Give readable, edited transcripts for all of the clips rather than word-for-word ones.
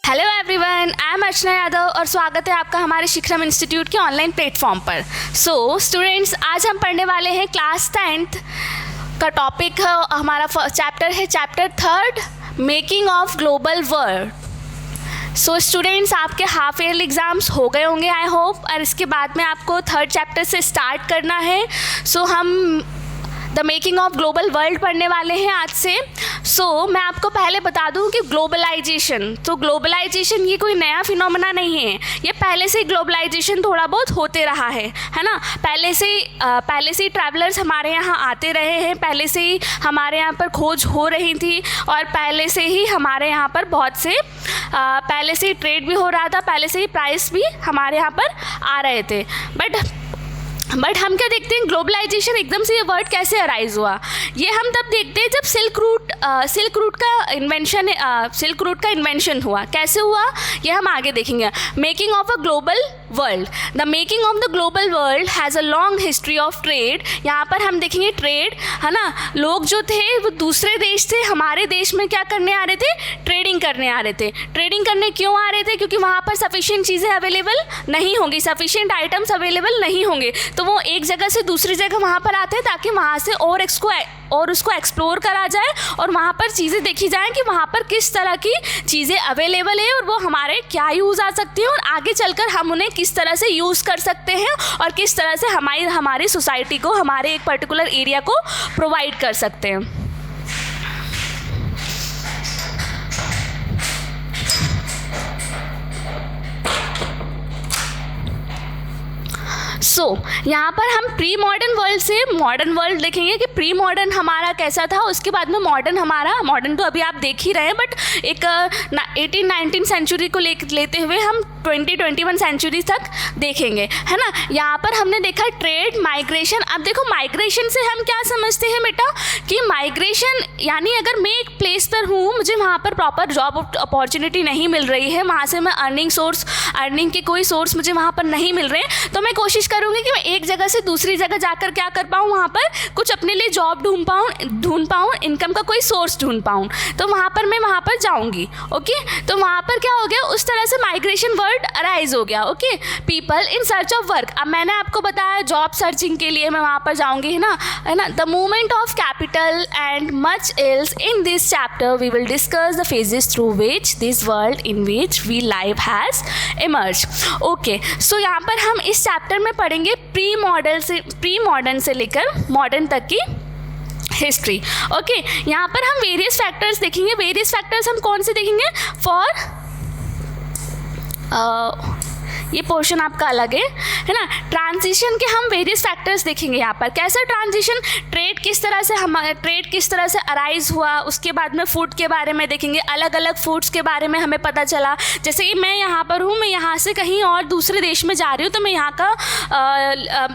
Hello everyone, I am अर्चना यादव और स्वागत है आपका हमारे शिखरम इंस्टीट्यूट के ऑनलाइन प्लेटफॉर्म पर। सो स्टूडेंट्स, आज हम पढ़ने वाले हैं क्लास 10th का टॉपिक है, हमारा चैप्टर है chapter 3, making of global world. So students, आपके हाफ ईयरली एग्ज़ाम्स हो गए होंगे आई होप, और इसके बाद में आपको 3rd चैप्टर से स्टार्ट करना है। सो हम the making of global world पढ़ने वाले हैं आज से। मैं आपको पहले बता दूं कि ग्लोबलाइजेशन ये कोई नया फिनोमेना नहीं है, ये पहले से ग्लोबलाइजेशन थोड़ा बहुत होते रहा है ना। पहले से ट्रैवलर्स हमारे यहाँ आते रहे हैं, पहले से ही हमारे यहाँ पर खोज हो रही थी, और पहले से ही हमारे यहाँ पर बहुत से पहले से ही ट्रेड भी हो रहा था, पहले से ही प्राइस भी हमारे यहाँ पर आ रहे थे। बट हम क्या देखते हैं, ग्लोबलाइजेशन एकदम से ये वर्ड कैसे अराइज हुआ, ये हम तब देखते हैं जब सिल्क रूट का इन्वेंशन हुआ। कैसे हुआ ये हम आगे देखेंगे। Making of a global world, the making of the global world has a long history of trade. यहाँ पर हम देखेंगे ट्रेड, है ना। लोग जो थे वो दूसरे देश से हमारे देश में क्या करने आ रहे थे, ट्रेडिंग करने आ रहे थे। ट्रेडिंग करने क्यों आ रहे थे, क्योंकि वहाँ पर सफिशिएंट चीज़ें अवेलेबल नहीं होंगी, सफिशिएंट आइटम्स अवेलेबल नहीं होंगे, तो वो एक जगह से दूसरी जगह वहाँ पर आते हैं ताकि वहाँ से और उसको एक्सप्लोर करा जाए और वहाँ पर चीज़ें देखी जाएं कि वहाँ पर किस तरह की चीज़ें अवेलेबल है और वो हमारे क्या यूज़ आ सकती हैं, और आगे चलकर हम उन्हें किस तरह से यूज़ कर सकते हैं और किस तरह से हमारी सोसाइटी को, हमारे एक पर्टिकुलर एरिया को प्रोवाइड कर सकते हैं। यहाँ पर हम प्री मॉडर्न वर्ल्ड से मॉडर्न वर्ल्ड देखेंगे कि प्री मॉडर्न हमारा कैसा था, उसके बाद में मॉडर्न तो अभी आप देख ही रहे हैं, बट एक 18-19 सेंचुरी को लेते हुए हम 20-21 सेंचुरी तक देखेंगे, है ना। यहाँ पर हमने देखा ट्रेड, माइग्रेशन। अब देखो, माइग्रेशन से हम क्या समझते हैं बेटा, कि माइग्रेशन यानी अगर मैं एक प्लेस पर हूँ, मुझे वहाँ पर प्रॉपर जॉब अपॉर्चुनिटी नहीं मिल रही है, वहाँ से मैं अर्निंग के कोई सोर्स मुझे वहाँ पर नहीं मिल रहे, तो मैं कोशिश करूँगी कि मैं एक जगह से दूसरी जगह जाकर क्या कर पाऊँ, वहाँ पर कुछ अपने लिए जॉब ढूंढ पाऊँ, इनकम का कोई सोर्स ढूंढ पाऊँ, तो वहाँ पर मैं वहाँ पर जाऊँगी। ओके, तो वहाँ पर क्या हो गया, उस तरह से माइग्रेशन वर्ड अराइज हो गया। Okay, people in search of work. अब मैंने आपको बताया जॉब सर्चिंग के लिए मैं वहाँ पर जाऊँगी, है ना। The movement of capital and much else. In this chapter we will discuss the phases through which this world in which we live has emerge. Okay, so यहाँ पर हम इस चैप्टर में पढ़ेंगे प्री मॉडर्न से लेकर मॉडर्न तक की हिस्ट्री। ओके, यहाँ पर हम वेरियस फैक्टर्स देखेंगे। वेरियस फैक्टर्स हम कौन से देखेंगे, ये पोर्शन आपका अलग है ना। ट्रांजिशन के हम वेरियस फैक्टर्स देखेंगे यहाँ पर। कैसा ट्रांजिशन, ट्रेड किस तरह से अराइज हुआ, उसके बाद में फूड के बारे में देखेंगे, अलग अलग फूड्स के बारे में हमें पता चला। जैसे कि मैं यहाँ पर हूँ, मैं यहाँ से कहीं और दूसरे देश में जा रही हूँ, तो मैं यहाँ का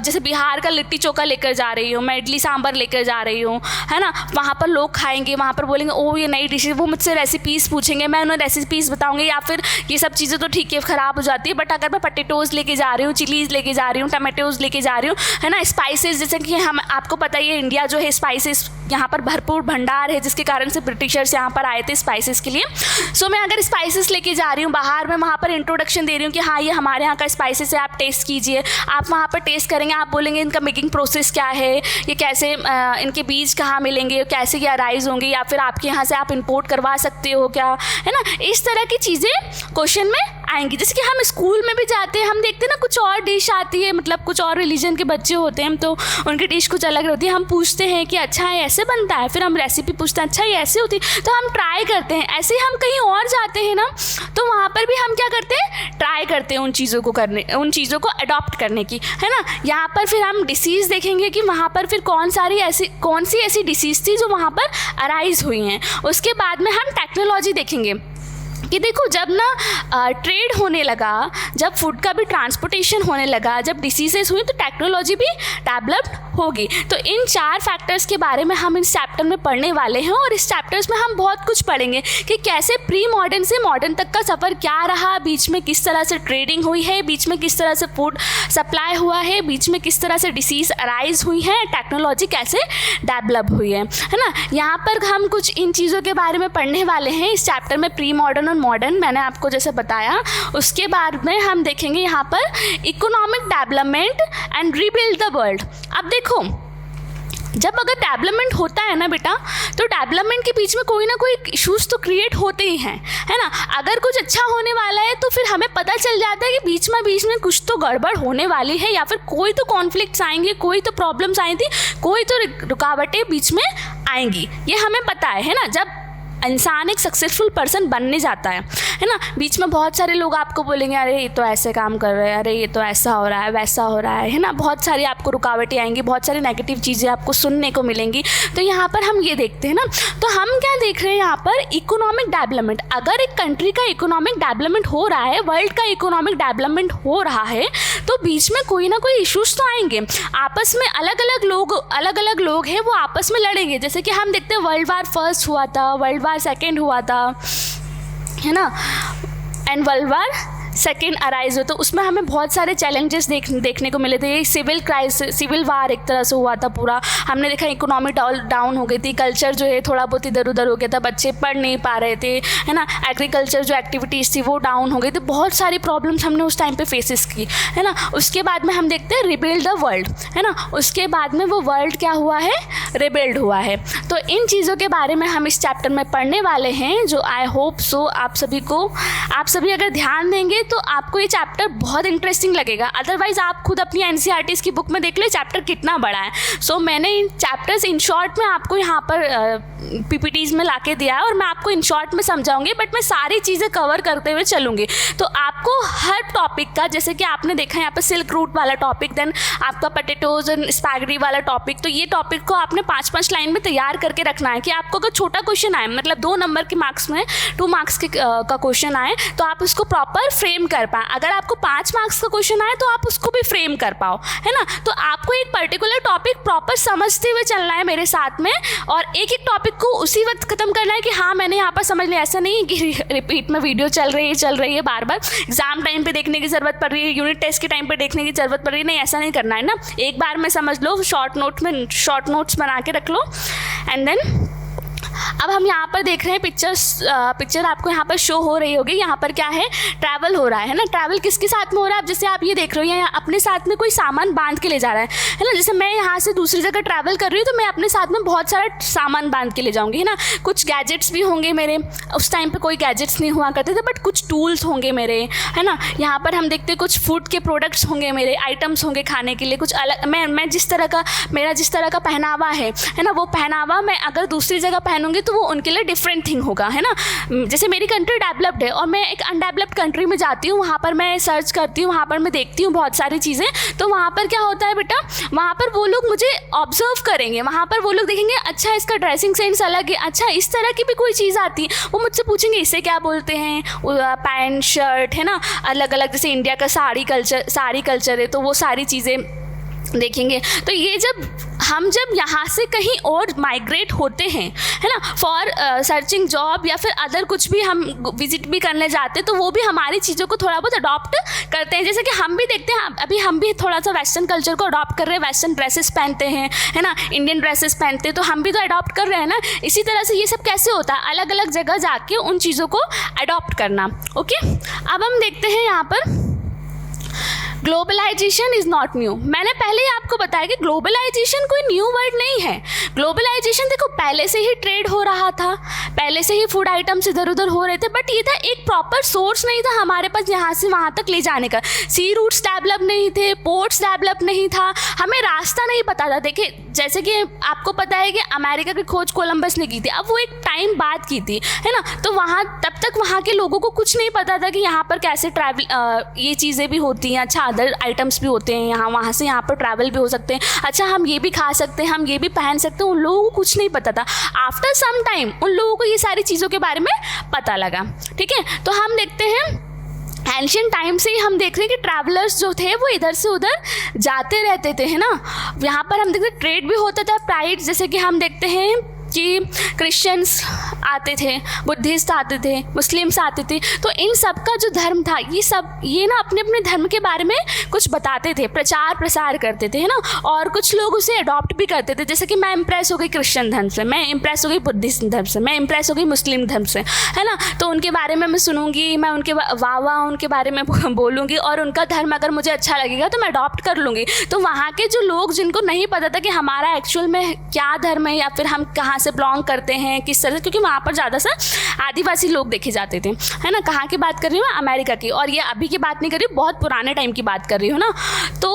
जैसे बिहार का लिट्टी चोखा लेकर जा रही हूँ, मैं इडली सांभर लेकर जा रही हूँ, है ना। वहाँ पर लोग खाएंगे, वहाँ पर बोलेंगे ओ ये नई डिश है, वो मुझसे रेसिपीज़ पूछेंगे, मैं उन्हें रेसिपीज़ बताऊँगी। या फिर ये सब चीज़ें तो ठीक है ख़राब हो जाती है, बट अगर मैं पटेटोज़ लेके जा रही हूँ, चिलीज़ लेके जा रही हूँ, टमाटोज़ लेके जा रही हूँ, है ना। स्पाइसेस, जैसे कि हम आपको पता ही है इंडिया जो है स्पाइसेस यहाँ पर भरपूर भंडार है, जिसके कारण से ब्रिटिशर्स यहाँ पर आए थे स्पाइसेस के लिए। मैं अगर स्पाइसेस लेके जा रही हूँ बाहर, मैं वहाँ पर इंट्रोडक्शन दे रही हूँ कि हाँ ये हमारे यहाँ का स्पाइसेस है, आप टेस्ट कीजिए। आप वहाँ पर टेस्ट करेंगे, आप बोलेंगे इनका मेकिंग प्रोसेस क्या है, ये कैसे, इनके बीज कहाँ मिलेंगे, कैसे ये अराइज होंगे, या फिर आपके यहाँ से आप इंपोर्ट करवा सकते हो क्या, है ना। इस तरह की चीज़ें क्वेश्चन में आएंगी। जैसे कि हम स्कूल में भी जाते हैं, हम देखते हैं ना कुछ और डिश आती है, मतलब कुछ और रिलीजन के बच्चे होते हैं, तो उनकी डिश कुछ अलग होती है। हम पूछते हैं कि अच्छा है ऐसे बनता है, फिर हम रेसिपी पूछते हैं, अच्छा ये ऐसे होती है, तो हम ट्राई करते हैं। ऐसे ही हम कहीं और जाते हैं ना, तो वहाँ पर भी हम क्या करते हैं, ट्राई करते हैं उन चीज़ों को अडॉप्ट करने की, है ना। यहाँ पर फिर हम डिसीज़ देखेंगे कि वहाँ पर फिर कौन सी ऐसी डिसीज़ थी जो वहाँ पर अराइज हुई हैं। उसके बाद में हम टेक्नोलॉजी देखेंगे कि देखो, जब ना ट्रेड होने लगा, जब फूड का भी ट्रांसपोर्टेशन होने लगा, जब डिसीजेस हुई, तो टेक्नोलॉजी भी डेवलप्ड होगी। तो इन 4 फैक्टर्स के बारे में हम इस चैप्टर में पढ़ने वाले हैं, और इस चैप्टर्स में हम बहुत कुछ पढ़ेंगे कि कैसे प्री मॉडर्न से मॉडर्न तक का सफ़र क्या रहा, बीच में किस तरह से ट्रेडिंग हुई है, बीच में किस तरह से फूड सप्लाई हुआ है, बीच में किस तरह से डिसीज़ अराइज हुई है, टेक्नोलॉजी कैसे डेवलप हुई है ना। यहाँ पर हम कुछ इन चीज़ों के बारे में पढ़ने वाले हैं इस चैप्टर में, प्री मॉडर्न और मॉडर्न मैंने आपको जैसे बताया। उसके बाद में हम देखेंगे यहाँ पर economic development and rebuild the world. अब देखो, जब अगर डेवलपमेंट होता है ना बेटा, तो डेवलपमेंट के बीच में कोई ना कोई इश्यूज तो क्रिएट होते ही हैं, है ना। अगर कुछ अच्छा होने वाला है तो फिर हमें पता चल जाता है कि बीच में कुछ तो गड़बड़ होने वाली है, या फिर कोई तो कॉन्फ्लिक्ट्स आएंगे, कोई तो प्रॉब्लम्स आई थी, कोई तो रुकावटें बीच में आएंगी, ये हमें पता है ना। जब इंसान एक सक्सेसफुल पर्सन बनने जाता है ना, बीच में बहुत सारे लोग आपको बोलेंगे अरे ये तो ऐसे काम कर रहे हैं, अरे ये तो ऐसा हो रहा है, वैसा हो रहा है ना। बहुत सारी आपको रुकावटें आएंगी, बहुत सारी नेगेटिव चीज़ें आपको सुनने को मिलेंगी। तो यहाँ पर हम ये देखते हैं ना, तो हम क्या देख रहे हैं यहाँ पर, इकोनॉमिक डेवलपमेंट। अगर एक कंट्री का इकोनॉमिक डेवलपमेंट हो रहा है, वर्ल्ड का इकोनॉमिक डेवलपमेंट हो रहा है, तो बीच में कोई ना कोई इश्यूज तो आएंगे। आपस में अलग अलग लोग हैं, वो आपस में लड़ेंगे। जैसे कि हम देखते हैं वर्ल्ड वार फर्स्ट हुआ था, वर्ल्ड वार सेकेंड हुआ था, है ना, and world war second arise हुआ, तो उसमें हमें बहुत सारे चैलेंजेस देखने को मिले थे। सिविल वार एक तरह से हुआ था पूरा। हमने देखा इकोनॉमी डाउन हो गई थी, कल्चर जो है थोड़ा बहुत इधर उधर हो गया था, बच्चे पढ़ नहीं पा रहे थे, है ना। एग्रीकल्चर जो एक्टिविटीज़ थी वो डाउन हो गई थी, बहुत सारी प्रॉब्लम्स हमने उस टाइम पे फेसेस की, है ना। उसके बाद में हम देखते हैं रिबिल्ड द वर्ल्ड, है ना। उसके बाद में वो वर्ल्ड क्या हुआ है, रिबिल्ड हुआ है। तो इन चीज़ों के बारे में हम इस चैप्टर में पढ़ने वाले हैं, जो आई होप सो आप सभी अगर ध्यान देंगे तो आपको ये चैप्टर बहुत इंटरेस्टिंग लगेगा। अदरवाइज आप खुद अपनी एनसीईआरटी की बुक में देख लो चैप्टर कितना बड़ा है। सो मैंने इन चैप्टर्स इन शॉर्ट में आपको यहाँ पर पीपीटीज में लाके दिया है, और मैं आपको इन शॉर्ट में समझाऊंगी, बट मैं सारी चीज़ें कवर करते हुए चलूँगी। तो आपको हर टॉपिक का, जैसे कि आपने देखा यहाँ पर सिल्क रूट वाला टॉपिक, देन आपका पोटैटोज एंड स्पैगेटी वाला टॉपिक, तो ये टॉपिक को आपने 5-5 लाइन में तैयार करके रखना है कि आपको अगर छोटा क्वेश्चन आए, मतलब 2 नंबर के मार्क्स में 2 मार्क्स का क्वेश्चन आए, तो आप उसको प्रॉपर फ्रेम कर पाए। अगर आपको 5 मार्क्स का क्वेश्चन आए तो आप उसको भी फ्रेम कर पाओ, है ना। तो आपको एक पर्टिकुलर टॉपिक प्रॉपर समझते हुए चलना है मेरे साथ में, और एक एक टॉपिक को उसी वक्त खत्म करना है कि हाँ मैंने यहाँ पर समझ लिया। ऐसा नहीं है कि रिपीट में वीडियो चल रही है बार बार, एग्जाम टाइम पे देखने की ज़रूरत पड़ रही है, यूनिट टेस्ट के टाइम पे देखने की ज़रूरत पड़ रही है, नहीं ऐसा नहीं करना है ना। एक बार में समझ लो, शॉर्ट नोट्स बना के रख लो, एंड देन अब हम यहाँ पर देख रहे हैं पिक्चर आपको यहाँ पर शो हो रही होगी। यहाँ पर क्या है, ट्रैवल हो रहा है ना। ट्रैवल किसके साथ में हो रहा है, अब जैसे आप ये देख रहे हो, यहाँ अपने साथ में कोई सामान बांध के ले जा रहा है ना। जैसे मैं यहाँ से दूसरी जगह ट्रैवल कर रही हूँ, तो मैं अपने साथ में बहुत सारा सामान बांध के ले जाऊँगी, है ना। कुछ गैजेट्स भी होंगे मेरे, उस टाइम पर कोई गैजेट्स नहीं हुआ करते थे, बट कुछ टूल्स होंगे मेरे, है ना। यहाँ पर हम देखते हैं कुछ फूड के प्रोडक्ट्स होंगे मेरे, आइटम्स होंगे खाने के लिए, कुछ अलग। मैं जिस तरह का पहनावा है ना, वो पहनावा मैं अगर दूसरी जगह पहनूंगी तो वो उनके लिए डिफरेंट थिंग होगा, है ना। जैसे मेरी कंट्री डेवलप्ड है और मैं एक अनडेवलप्ड कंट्री में जाती हूँ, वहाँ पर मैं सर्च करती हूँ, वहाँ पर मैं देखती हूँ बहुत सारी चीज़ें, तो वहाँ पर क्या होता है बेटा, वहाँ पर वो लोग मुझे ऑब्जर्व करेंगे, वहाँ पर वो लोग देखेंगे अच्छा इसका ड्रेसिंग सेंस अलग है, अच्छा इस तरह की भी कोई चीज़ आती है, वो मुझसे पूछेंगे इसे क्या बोलते हैं, पैंट शर्ट, है ना, अलग अलग। जैसे इंडिया का साड़ी कल्चर है, तो वो सारी चीज़ें देखेंगे। तो ये हम जब यहाँ से कहीं और माइग्रेट होते हैं, है ना, फॉर सर्चिंग जॉब या फिर अदर कुछ भी हम विजिट भी करने जाते हैं, तो वो भी हमारी चीज़ों को थोड़ा बहुत अडॉप्ट करते हैं। जैसे कि हम भी देखते हैं, अभी हम भी थोड़ा सा वेस्टर्न कल्चर को अडॉप्ट कर रहे हैं, वेस्टर्न ड्रेसेस पहनते हैं, है ना, इंडियन ड्रेसेस पहनते हैं, तो हम भी तो अडॉप्ट कर रहे हैं ना। इसी तरह से ये सब कैसे होता है, अलग अलग जगह जाके उन चीज़ों को अडॉप्ट करना। ओके, अब हम देखते हैं यहाँ पर ग्लोबलाइजेशन इज़ नॉट न्यू। मैंने पहले ही आपको बताया कि ग्लोबलाइजेशन कोई न्यू वर्ड नहीं है। ग्लोबलाइजेशन देखो पहले से ही ट्रेड हो रहा था, पहले से ही फूड आइटम्स इधर उधर हो रहे थे, बट ये था एक प्रॉपर सोर्स नहीं था हमारे पास यहाँ से वहाँ तक ले जाने का। सी रूट्स डेवलप नहीं थे, पोर्ट्स डेवलप नहीं था, हमें रास्ता नहीं पता था। देखिए जैसे कि आपको पता है कि अमेरिका की खोज कोलंबस ने की थी, अब वो एक टाइम बाद की थी, है ना। तो तब तक वहाँ के लोगों को कुछ नहीं पता था कि यहाँ पर कैसे ट्रैवल ये चीज़ें भी होती हैं, अच्छा अदर आइटम्स भी होते हैं यहाँ, वहाँ से यहाँ पर ट्रैवल भी हो सकते हैं, अच्छा हम ये भी खा सकते हैं, हम ये भी पहन सकते हैं, उन लोगों को कुछ नहीं पता था। आफ्टर सम टाइम उन लोगों को ये सारी चीज़ों के बारे में पता लगा, ठीक है। तो हम देखते हैं एंशियंट टाइम से ही हम देख रहे हैं कि ट्रैवलर्स जो थे वो इधर से उधर जाते रहते थे, है ना। यहाँ पर हम देखते हैं ट्रेड भी होता था, प्राइड, जैसे कि हम देखते हैं कि क्रिश्चियंस आते थे, बुद्धिस्ट आते थे, मुस्लिम्स आते थे, तो इन सब का जो धर्म था ये ना अपने अपने धर्म के बारे में कुछ बताते थे, प्रचार प्रसार करते थे, है ना। और कुछ लोग उसे अडॉप्ट भी करते थे, जैसे कि मैं इम्प्रेस हो गई क्रिश्चियन धर्म से, मैं इम्प्रेस हो गई बुद्धिस्ट धर्म से, मैं इम्प्रेस हो गई मुस्लिम धर्म से, है ना। तो उनके बारे में मैं सुनूंगी, मैं उनके वाह उनके बारे में बोलूँगी, और उनका धर्म अगर मुझे अच्छा लगेगा तो मैं अडॉप्ट कर लूँगी। तो वहाँ के जो लोग जिनको नहीं पता था कि हमारा एक्चुअल में क्या धर्म है या फिर हम कहाँ से बिलोंग करते हैं, किस तरह से, क्योंकि वहाँ पर ज़्यादा सा आदिवासी लोग देखे जाते थे, है ना। कहाँ की बात कर रही हूँ मैं? अमेरिका की। और ये अभी की बात नहीं कर रही, बहुत पुराने टाइम की बात कर रही हूँ ना। तो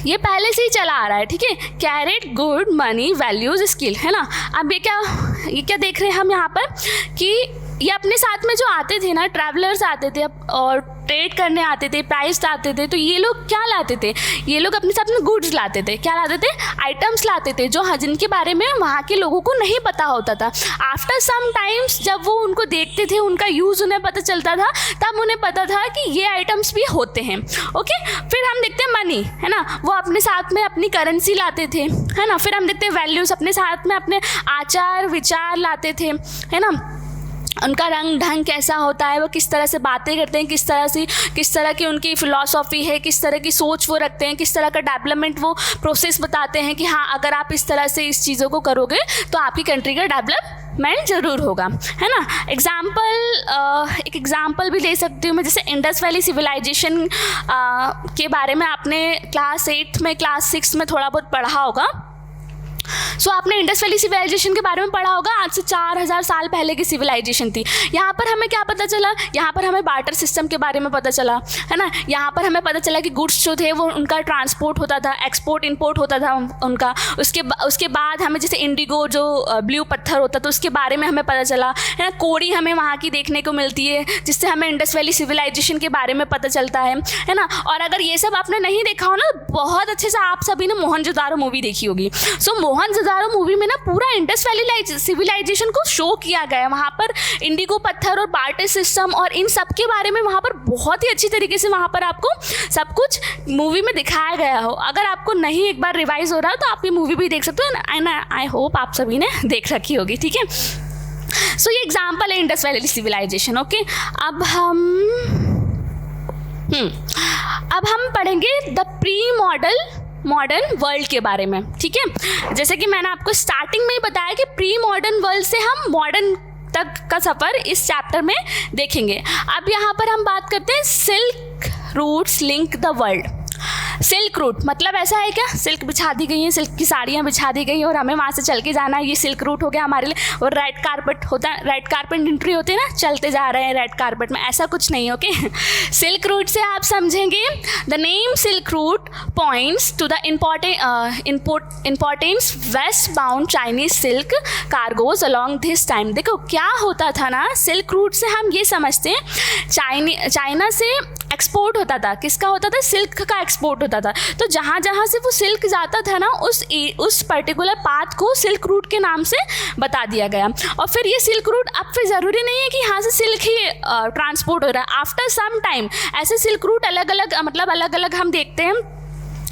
ये पहले से ही चला आ रहा है, ठीक है। Carried good money values skill, है ना। अब ये क्या देख रहे हैं हम यहाँ पर कि ये अपने साथ में जो आते थे ना, ट्रैवलर्स आते थे और ट्रेड करने आते थे, प्राइस आते थे, तो ये लोग क्या लाते थे? ये लोग अपने साथ में गुड्स लाते थे। क्या लाते थे? आइटम्स लाते थे, जो जिनके बारे में वहाँ के लोगों को नहीं पता होता था। आफ्टर सम टाइम्स जब वो उनको देखते थे, उनका यूज़ उन्हें पता चलता था, तब उन्हें पता था कि ये आइटम्स भी होते हैं। ओके, फिर हम देखते हैं मनी, है ना। वो अपने साथ में अपनी करेंसी लाते थे, है ना। फिर हम देखते हैं वैल्यूज़, अपने साथ में अपने आचार विचार लाते थे, है ना। उनका रंग ढंग कैसा होता है, वो किस तरह से बातें करते हैं, किस तरह की उनकी फ़िलॉसफी है, किस तरह की सोच वो रखते हैं, किस तरह का डेवलपमेंट वो प्रोसेस बताते हैं कि हाँ, अगर आप इस तरह से इस चीज़ों को करोगे तो आपकी कंट्री का डेवलपमेंट ज़रूर होगा, है ना। एक एग्जाम्पल भी ले सकती हूँ मैं, जैसे इंडस वैली सिविलाइजेशन के बारे में आपने क्लास 8 में, क्लास 6 में थोड़ा बहुत पढ़ा होगा। सो आपने इंडस वैली सिविलाइजेशन के बारे में पढ़ा होगा। आज से 4000 साल पहले की सिविलाइजेशन थी। यहाँ पर हमें क्या पता चला? यहाँ पर हमें बार्टर सिस्टम के बारे में पता चला, है ना। यहाँ पर हमें पता चला कि गुड्स जो थे वो उनका ट्रांसपोर्ट होता था, एक्सपोर्ट इंपोर्ट होता था उनका। उसके बाद हमें जैसे इंडिगो जो ब्लू पत्थर होता था उसके बारे में हमें पता चला, है ना। कोड़ी हमें वहाँ की देखने को मिलती है, जिससे हमें इंडस वैली सिविलाइजेशन के बारे में पता चलता है ना। और अगर ये सब आपने नहीं देखा हो ना, बहुत अच्छे से आप सभी ने मोहनजोदारो मूवी देखी होगी। सो मोहनजोदारो मूवी में ना पूरा इंडस वैली सिविलाइजेशन को शो किया गया है। वहाँ पर इंडिगो पत्थर और बार्टर सिस्टम और इन सब के बारे में वहाँ पर बहुत ही अच्छी तरीके से वहाँ पर आपको सब कुछ मूवी में दिखाया गया हो। अगर आपको नहीं एक बार रिवाइज हो रहा हो तो आप ये मूवी भी देख सकते हो, एंड आई होप आप सभी ने देख रखी होगी, ठीक है। सो ये एग्जाम्पल है इंडस वैली सिविलाइजेशन। ओके, अब हम पढ़ेंगे द प्री मॉडर्न वर्ल्ड के बारे में, ठीक है। जैसे कि मैंने आपको स्टार्टिंग में ही बताया कि प्री मॉडर्न वर्ल्ड से हम मॉडर्न तक का सफ़र इस चैप्टर में देखेंगे। अब यहाँ पर हम बात करते हैं silk routes link the world. Silk route मतलब ऐसा है क्या? सिल्क बिछा दी गई है, सिल्क की साड़ियाँ बिछा दी गई हैं और हमें वहाँ से चल के जाना है, ये सिल्क रूट हो गया हमारे लिए। और रेड कारपेट होता है, रेड कारपेट एंट्री होती है ना, चलते जा रहे हैं रेड कारपेट में, ऐसा कुछ नहीं। ओके, सिल्क रूट से आप समझेंगे the name silk route points to the importance west bound Chinese silk cargoes along this time. देखो क्या होता था ना, सिल्क रूट से हम ये समझते हैं चाइना से एक्सपोर्ट होता था। किसका होता था? सिल्क का एक्सपोर्ट होता था। तो जहाँ जहाँ से वो सिल्क जाता था ना, उस पर्टिकुलर पाथ को सिल्क रूट के नाम से बता दिया गया। और फिर ये सिल्क रूट, अब फिर ज़रूरी नहीं है कि यहाँ से सिल्क ही ट्रांसपोर्ट हो रहा है। आफ्टर सम टाइम ऐसे सिल्क रूट अलग अलग हम देखते हैं,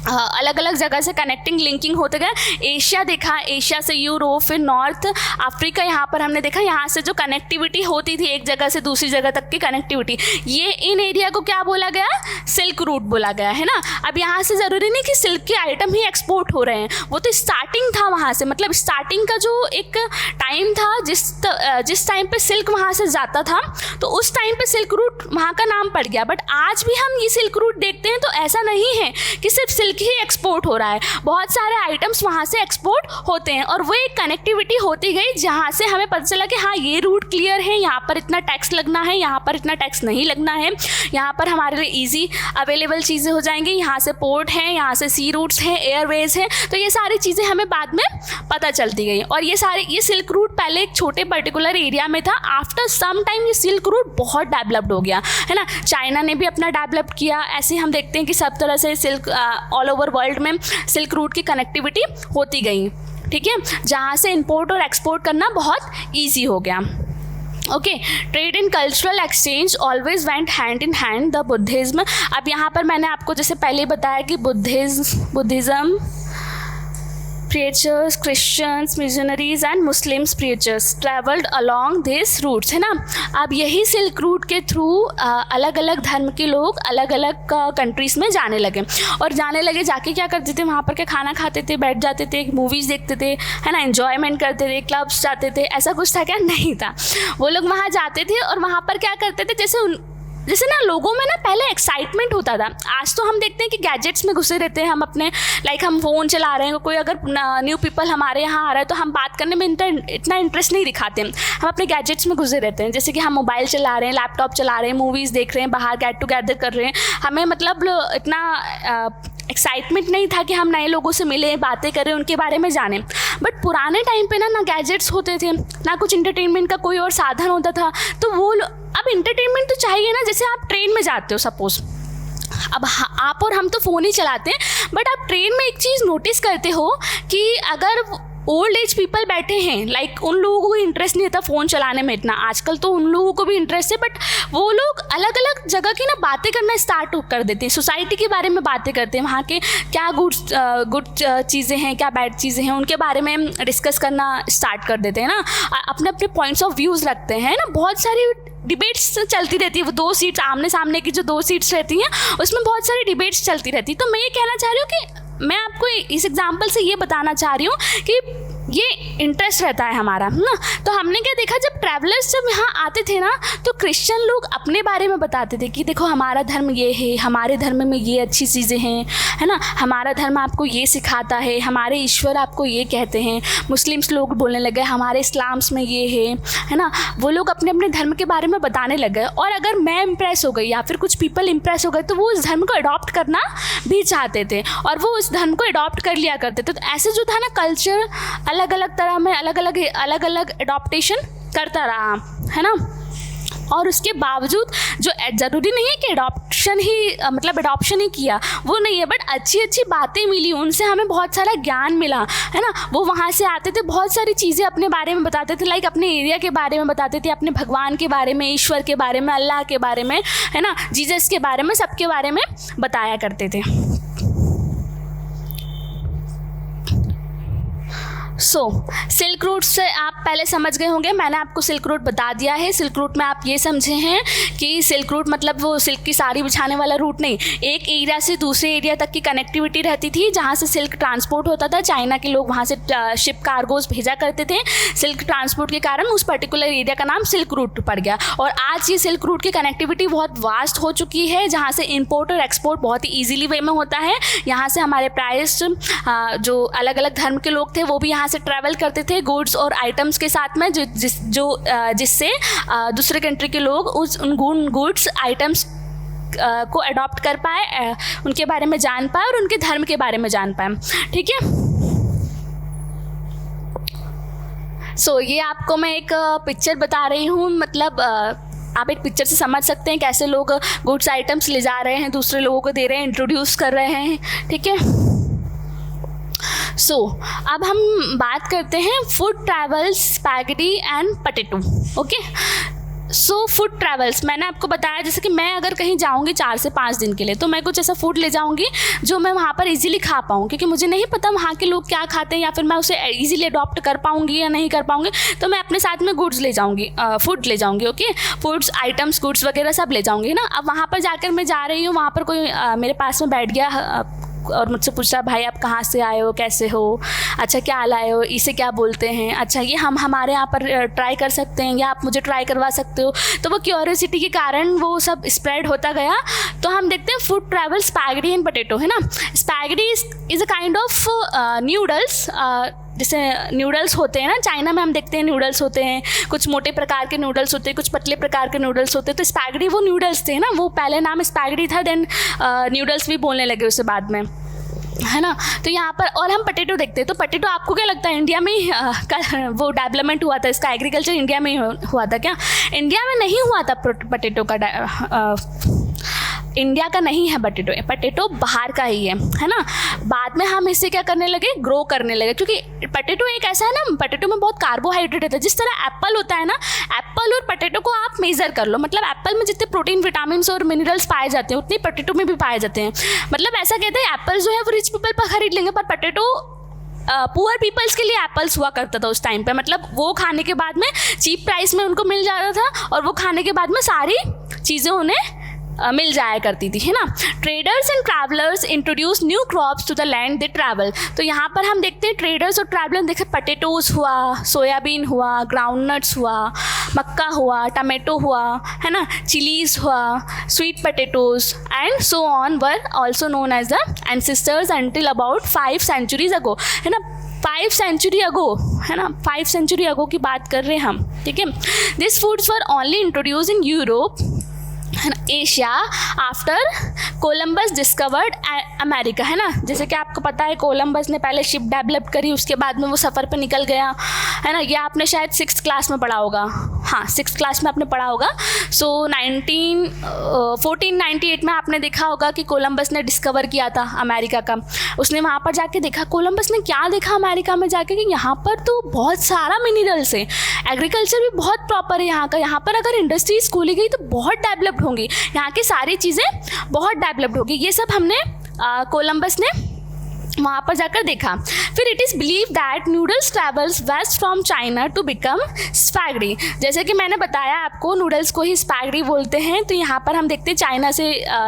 अलग अलग जगह से कनेक्टिंग लिंकिंग होते गए। एशिया देखा, एशिया से यूरोप, फिर नॉर्थ अफ्रीका, यहाँ पर हमने देखा यहाँ से जो कनेक्टिविटी होती थी एक जगह से दूसरी जगह तक की कनेक्टिविटी, ये इन एरिया को क्या बोला गया? सिल्क रूट बोला गया, है ना। अब यहाँ से ज़रूरी नहीं कि सिल्क के आइटम ही एक्सपोर्ट हो रहे हैं, वो तो स्टार्टिंग था वहाँ से, मतलब स्टार्टिंग का जो एक टाइम था जिस टाइम पर सिल्क वहाँ से जाता था, तो उस टाइम पर सिल्क रूट वहाँ का नाम पड़ गया। बट आज भी हम ये सिल्क रूट देखते हैं तो ऐसा नहीं है कि सिर्फ सिल्क ही एक्सपोर्ट हो रहा है, बहुत सारे आइटम्स वहाँ से एक्सपोर्ट होते हैं। और वो एक कनेक्टिविटी होती गई जहाँ से हमें पता चला कि हाँ, ये रूट क्लियर है, यहाँ पर इतना टैक्स लगना है, यहाँ पर इतना टैक्स नहीं लगना है, यहाँ पर हमारे लिए ईजी अवेलेबल चीज़ें हो जाएंगी, यहाँ से पोर्ट है, यहाँ से सी रूट्स हैं, एयरवेज हैं। तो ये सारी चीज़ें हमें बाद में पता चलती गई। और ये सिल्क रूट पहले एक छोटे पर्टिकुलर एरिया में था। आफ्टर सम टाइम ये सिल्क रूट बहुत डेवलप्ड हो गया, है ना। चाइना ने भी अपना डेवलप किया। ऐसे हम देखते हैं कि सब तरह से सिल्क ऑल ओवर वर्ल्ड में सिल्क रूट की कनेक्टिविटी होती गई, ठीक है, जहाँ से इंपोर्ट और एक्सपोर्ट करना बहुत ईजी हो गया। Okay, trade and cultural exchange always went hand in hand the Buddhism. अब यहाँ पर मैंने आपको जैसे पहले बताया कि Buddhism preachers, Christians, missionaries and Muslims preachers traveled along these routes, है ना। अब यही सिल्क रूट के थ्रू अलग अलग धर्म के लोग अलग अलग कंट्रीज़ में जाने लगे, और जाने लगे जाके क्या करते थे, वहाँ पर के खाना खाते थे, बैठ जाते थे, मूवीज़ देखते थे, है ना, एन्जॉयमेंट करते थे, क्लब्स जाते थे, ऐसा कुछ था क्या? नहीं था। वो लोग वहाँ जाते थे और वहाँ पर क्या करते थे, जैसे ना लोगों में ना पहले एक्साइटमेंट होता था। आज तो हम देखते हैं कि गैजेट्स में घुसे रहते हैं हम अपने, लाइक हम फ़ोन चला रहे हैं, कोई अगर न्यू पीपल हमारे यहाँ आ रहा है तो हम बात करने में इतना इंटरेस्ट नहीं दिखाते हैं, हम अपने गैजेट्स में घुसे रहते हैं। जैसे कि हम मोबाइल चला रहे हैं, लैपटॉप चला रहे हैं, मूवीज़ देख रहे हैं, बाहर गेट टुगेदर कर रहे हैं, हमें मतलब इतना एक्साइटमेंट नहीं था कि हम नए लोगों से मिलें, बातें करें, उनके बारे में जानें। बट पुराने टाइम पे ना गैजेट्स होते थे, ना कुछ इंटरटेनमेंट का कोई और साधन होता था, तो वो अब इंटरटेनमेंट तो चाहिए ना। जैसे आप ट्रेन में जाते हो सपोज़, अब आप और हम तो फ़ोन ही चलाते हैं, बट आप ट्रेन में एक चीज़ नोटिस करते हो कि अगर ओल्ड एज पीपल बैठे हैं, लाइक उन लोगों को इंटरेस्ट नहीं था फ़ोन चलाने में इतना, आजकल तो उन लोगों को भी इंटरेस्ट है, बट वो लोग अलग अलग जगह की ना बातें करना स्टार्ट कर देते हैं, सोसाइटी के बारे में बातें करते हैं, वहाँ के क्या गुड चीज़ें हैं, क्या बैड चीज़ें हैं, उनके बारे में डिस्कस करना स्टार्ट कर देते हैं ना, अपने अपने पॉइंट्स ऑफ व्यूज़ रखते हैं ना। बहुत सारी डिबेट्स चलती रहती है, वो 2 सीट्स आमने सामने की जो 2 सीट्स रहती हैं उसमें बहुत सारी डिबेट्स चलती रहती है। तो मैं ये कहना चाह रही हूँ कि मैं आपको इस एग्जाम्पल से ये बताना चाह रही हूँ कि ये इंटरेस्ट रहता है हमारा ना। तो हमने क्या देखा, जब ट्रैवलर्स जब यहाँ आते थे ना, तो क्रिश्चियन लोग अपने बारे में बताते थे कि देखो हमारा धर्म ये है, हमारे धर्म में ये अच्छी चीज़ें हैं, है ना, हमारा धर्म आपको ये सिखाता है, हमारे ईश्वर आपको ये कहते हैं। मुस्लिम्स लोग बोलने लगे हमारे इस्लाम्स में ये है ना। वो लोग अपने अपने धर्म के बारे में बताने लगे, और अगर मैं इम्प्रेस हो गई या फिर कुछ पीपल इम्प्रेस हो गए तो वो उस धर्म को अडॉप्ट करना भी चाहते थे, और वो उस धर्म को अडॉप्ट कर लिया करते थे। तो ऐसे जो था ना कल्चर अलग अलग तरह में अलग अलग अडॉप्टेशन करता रहा, है ना। और उसके बावजूद जो ज़रूरी नहीं है कि अडॉप्शन ही किया, वो नहीं है, बट अच्छी अच्छी बातें मिली, उनसे हमें बहुत सारा ज्ञान मिला, है ना। वो वहाँ से आते थे, बहुत सारी चीज़ें अपने बारे में बताते थे, लाइक अपने एरिया के बारे में बताते थे, अपने भगवान के बारे में, ईश्वर के बारे में, अल्लाह के बारे में, है ना, जीसस के बारे में, सबके बारे में बताया करते थे। सिल्क रूट से आप पहले समझ गए होंगे, मैंने आपको सिल्क रूट बता दिया है। सिल्क रूट में आप ये समझे हैं कि सिल्क रूट मतलब वो सिल्क की साड़ी बिछाने वाला रूट नहीं, एक एरिया से दूसरे एरिया तक की कनेक्टिविटी रहती थी, जहाँ से सिल्क ट्रांसपोर्ट होता था। चाइना के लोग वहाँ से शिप कार्गोज भेजा करते थे, सिल्क ट्रांसपोर्ट के कारण उस पर्टिकुलर एरिया का नाम सिल्क रूट पड़ गया। और आज ये सिल्क रूट की कनेक्टिविटी बहुत वास्ट हो चुकी है, जहाँ से इम्पोर्ट और एक्सपोर्ट बहुत ही ईजिली वे में होता है। यहाँ से हमारे प्राइस जो अलग अलग धर्म के लोग थे वो भी यहाँ से ट्रैवल करते थे गुड्स और आइटम्स के साथ में, जिससे दूसरे कंट्री के लोग उन गुड्स आइटम्स को अडॉप्ट कर पाए, उनके बारे में जान पाए और उनके धर्म के बारे में जान पाए। ठीक है। ये आपको मैं एक पिक्चर बता रही हूँ, मतलब आप एक पिक्चर से समझ सकते हैं कैसे लोग गुड्स आइटम्स ले जा रहे हैं, दूसरे लोगों को दे रहे हैं, इंट्रोड्यूस कर रहे हैं। ठीक है। अब हम बात करते हैं food travels, spaghetti and potato. Okay. Food travels मैंने आपको बताया, जैसे कि मैं अगर कहीं जाऊंगी 4 से 5 दिन के लिए, तो मैं कुछ ऐसा फूड ले जाऊंगी जो मैं वहाँ पर इजीली खा पाऊँ, क्योंकि मुझे नहीं पता वहाँ के लोग क्या खाते हैं या फिर मैं उसे इजीली अडॉप्ट कर पाऊँगी या नहीं कर पाऊँगी। तो मैं अपने साथ में गुड्स ले जाऊँगी, फूड ले जाऊँगी। ओके। फूड्स आइटम्स गुड्स वगैरह सब ले जाऊँगी ना। अब वहाँ पर जाकर मैं जा रही हूँ, वहाँ पर कोई मेरे पास में बैठ गया और मुझसे पूछा भाई आप कहाँ से आए हो, कैसे हो, अच्छा क्या लाए हो, इसे क्या बोलते हैं, अच्छा ये हम हमारे यहाँ पर ट्राई कर सकते हैं या आप मुझे ट्राई करवा सकते हो। तो वो क्यूरियोसिटी के कारण वो सब स्प्रेड होता गया। तो हम देखते हैं food travel, spaghetti and potato, है ना। Spaghetti is a kind of noodles, जैसे न्यूडल्स होते हैं ना, चाइना में हम देखते हैं न्यूडल्स होते हैं, कुछ मोटे प्रकार के न्यूडल्स होते हैं, कुछ पतले प्रकार के न्यूडल्स होते हैं। तो स्पैगेटी वो न्यूडल्स थे ना, वो पहले नाम स्पैगेटी था, देन न्यूडल्स भी बोलने लगे उसे बाद में, है ना। तो यहाँ पर और हम पोटैटो देखते हैं। तो पोटैटो आपको क्या लगता है इंडिया में ही वो डेवलपमेंट हुआ था, इसका एग्रीकल्चर इंडिया में ही हुआ था क्या? इंडिया में नहीं हुआ था पोटैटो का, इंडिया का नहीं है पोटैटो बाहर का ही है ना। बाद में हम इसे क्या करने लगे, ग्रो करने लगे, क्योंकि पोटैटो एक ऐसा है ना, पोटैटो में बहुत कार्बोहाइड्रेट होता है। जिस तरह एप्पल होता है ना, एप्पल और पोटैटो को आप मेज़र कर लो, मतलब एप्पल में जितने प्रोटीन, विटामिन और मिनरल्स पाए जाते हैं उतने पोटैटो में भी पाए जाते हैं। मतलब ऐसा कहते हैं एप्पल जो है वो रिच पीपल पर खरीद लेंगे, पर पोटैटो पुअर पीपल्स के लिए एप्पल्स हुआ करता था उस टाइम पे, मतलब वो खाने के बाद में चीप प्राइस में उनको मिल जाता था और वो खाने के बाद में सारी चीज़ें उन्हें मिल जाया करती थी, है ना। Traders and travellers introduce new crops to the land they travel. तो यहाँ पर हम देखते हैं ट्रेडर्स और ट्रैवलर, देखे पोटैटोज़ हुआ, सोयाबीन हुआ, ग्राउंडनट्स हुआ, मक्का हुआ, टमाटो हुआ, है ना, चिलीज़ हुआ, sweet potatoes and so on were also known as the ancestors until about 5 centuries ago, है ना, 5 century अगो, है ना, 5 century अगो की बात कर रहे हैं हम, ठीक है। This foods were only introduce in Europe, है ना, Asia after Columbus discovered America, है ना। जैसे कि आपको पता है कोलंबस ने पहले शिप डेवलप करी, उसके बाद में वो सफ़र पे निकल गया, है ना। ये आपने शायद 6th क्लास में पढ़ा होगा, हाँ 6th क्लास में आपने पढ़ा होगा। सो 1498 में आपने देखा होगा कि कोलंबस ने डिस्कवर किया था अमेरिका का। उसने वहाँ पर जाके देखा, कोलंबस ने क्या देखा अमेरिका में जाके कि यहाँ पर तो बहुत सारा मिनरल्स है, एग्रीकल्चर भी बहुत प्रॉपर है यहाँ का, यहाँ पर अगर इंडस्ट्रीज खोली गई तो बहुत डेवलप्ड होंगी, यहाँ की सारी चीज़ें बहुत डेवलप्ड होगी। ये सब हमने कोलंबस ने वहाँ पर जाकर देखा। फिर it is believe that noodles travels west from China to become spaghetti. जैसे कि मैंने बताया आपको, नूडल्स को ही स्पैगडी बोलते हैं। तो यहाँ पर हम देखते हैं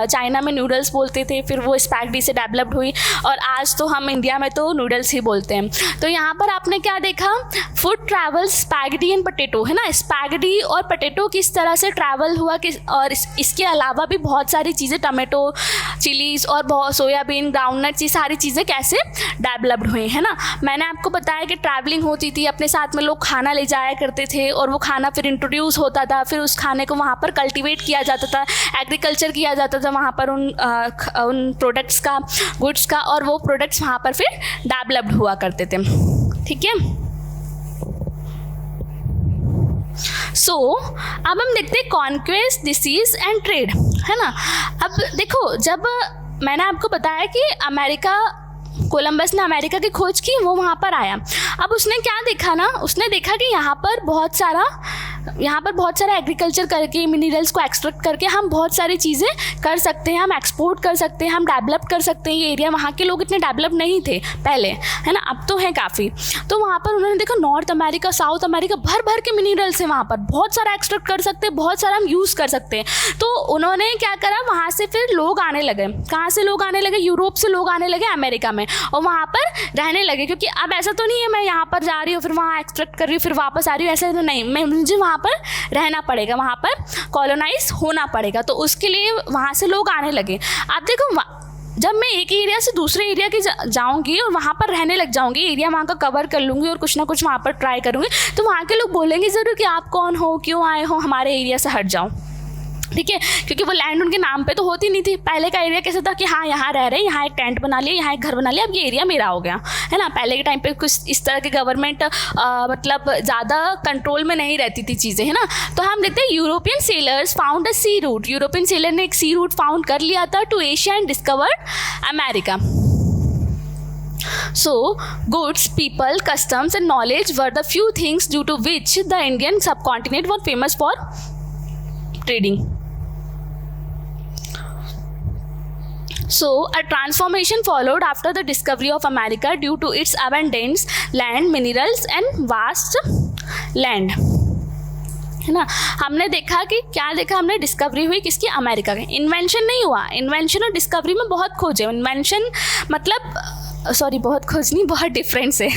चाइना में नूडल्स बोलते थे, फिर वो स्पैगडी से डेवलप्ड हुई और आज तो हम इंडिया में तो नूडल्स ही बोलते हैं। तो यहाँ पर आपने क्या देखा, फूड ट्रैवल्स स्पैगडी एंड पोटैटो, है ना। स्पैगडी और पोटैटो किस तरह से ट्रैवल हुआ और इसके अलावा भी बहुत सारी चीज़ें, टमाटो, चिलीज़ और बहुत सोयाबीन, ग्राउंडनट्स, ये सारी चीज़ें कैसे डेवलप्ड हुई, है ना। मैंने आपको बताया कि ट्रैवलिंग होती थी, अपने साथ में लोग खाना ले जाया करते थे और वो खाना फिर इंट्रोड्यूस होता था, फिर उस खाने को वहाँ पर कल्टीवेट किया जाता था, एग्रीकल्चर किया जाता था वहाँ पर उन प्रोडक्ट्स का, गुड्स का, और वो प्रोडक्ट्स वहाँ पर फिर डेवलप्ड हुआ करते थे, ठीक है। सो अब हम देखते हैं कॉन्क्वेस्ट, डिसीज एंड ट्रेड, है ना। अब देखो, जब मैंने आपको बताया कि कोलंबस ने अमेरिका की खोज की, वो वहाँ पर आया। अब उसने क्या देखा ना, उसने देखा कि यहाँ पर बहुत सारा एग्रीकल्चर करके, मिनरल्स को एक्सट्रैक्ट करके हम बहुत सारी चीज़ें कर सकते हैं, हम एक्सपोर्ट कर सकते हैं, हम डेवलप कर सकते हैं ये एरिया। वहाँ के लोग इतने डेवलप नहीं थे पहले, है ना, अब तो है काफ़ी। तो वहाँ पर उन्होंने देखा नॉर्थ अमेरिका, साउथ अमेरिका, भर भर के मिनरल्स हैं वहाँ पर, बहुत सारा एक्सट्रैक्ट कर सकते हैं, बहुत सारा हम यूज़ कर सकते हैं। तो उन्होंने क्या करा, वहाँ से फिर लोग आने लगे। कहाँ से लोग आने लगे? यूरोप से लोग आने लगे अमेरिका में और वहाँ पर रहने लगे। क्योंकि अब ऐसा तो नहीं है मैं यहाँ पर जा रही हूँ, फिर वहाँ एक्सट्रैक्ट कर रही हूँ, फिर वापस आ रही हूँ, ऐसा तो नहीं, मुझे वहाँ पर रहना पड़ेगा, वहाँ पर कॉलोनाइज होना पड़ेगा। तो उसके लिए वहाँ से लोग आने लगे। आप देखो, जब मैं एक एरिया से दूसरे एरिया की जाऊँगी और वहाँ पर रहने लग जाऊँगी, एरिया वहाँ का कवर कर लूँगी और कुछ ना कुछ वहाँ पर ट्राई करूँगी, तो वहाँ के लोग बोलेंगे ज़रूर कि आप कौन हो, क्यों आए हो, हमारे एरिया से हट जाओ, ठीक है। क्योंकि वो लैंड उनके नाम पे तो होती नहीं थी। पहले का एरिया कैसा था कि हाँ यहाँ रह रहे हैं, यहाँ एक टेंट बना लिया, यहाँ एक घर बना लिया, अब ये एरिया मेरा हो गया, है ना। पहले के टाइम पे कुछ इस तरह की गवर्नमेंट मतलब ज़्यादा कंट्रोल में नहीं रहती थी चीज़ें, है ना। तो हम देखते हैं European sailors found a sea route. European sailor ने एक सी रूट फाउंड कर लिया था to Asia and discovered America. So, goods, people, customs and knowledge were the few things due to which the Indian subcontinent was famous for trading. So, a transformation followed after the discovery of America due to its abundant land, minerals and vast land, है ना। हमने देखा कि क्या देखा हमने, discovery हुई किसकी? अमेरिका की। इन्वेंशन नहीं हुआ, इन्वेंशन और डिस्कवरी में बहुत खोज है। इन्वेंशन मतलब बहुत खोज नहीं, बहुत डिफरेंस है।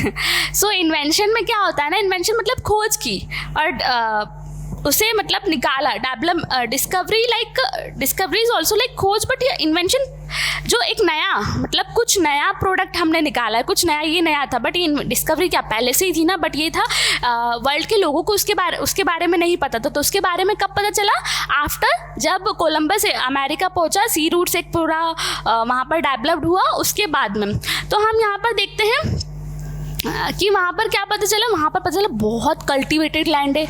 सो इन्वेंशन में क्या होता है ना, इन्वेंशन मतलब खोज की और उसे मतलब निकाला, develop. Discovery is also like खोज, बट ये इन्वेंशन जो एक नया मतलब कुछ नया प्रोडक्ट हमने निकाला है, कुछ नया, ये नया था। बट ये डिस्कवरी क्या पहले से ही थी ना, बट ये था वर्ल्ड के लोगों को उसके बारे में नहीं पता था। तो उसके बारे में कब पता चला? आफ्टर जब कोलंबस अमेरिका पहुंचा, सी रूट से एक पूरा वहाँ पर डेवलप्ड हुआ, उसके बाद में। तो हम यहाँ पर देखते हैं कि वहाँ पर क्या पता चला, वहाँ पर पता चला बहुत कल्टीवेटेड लैंड है,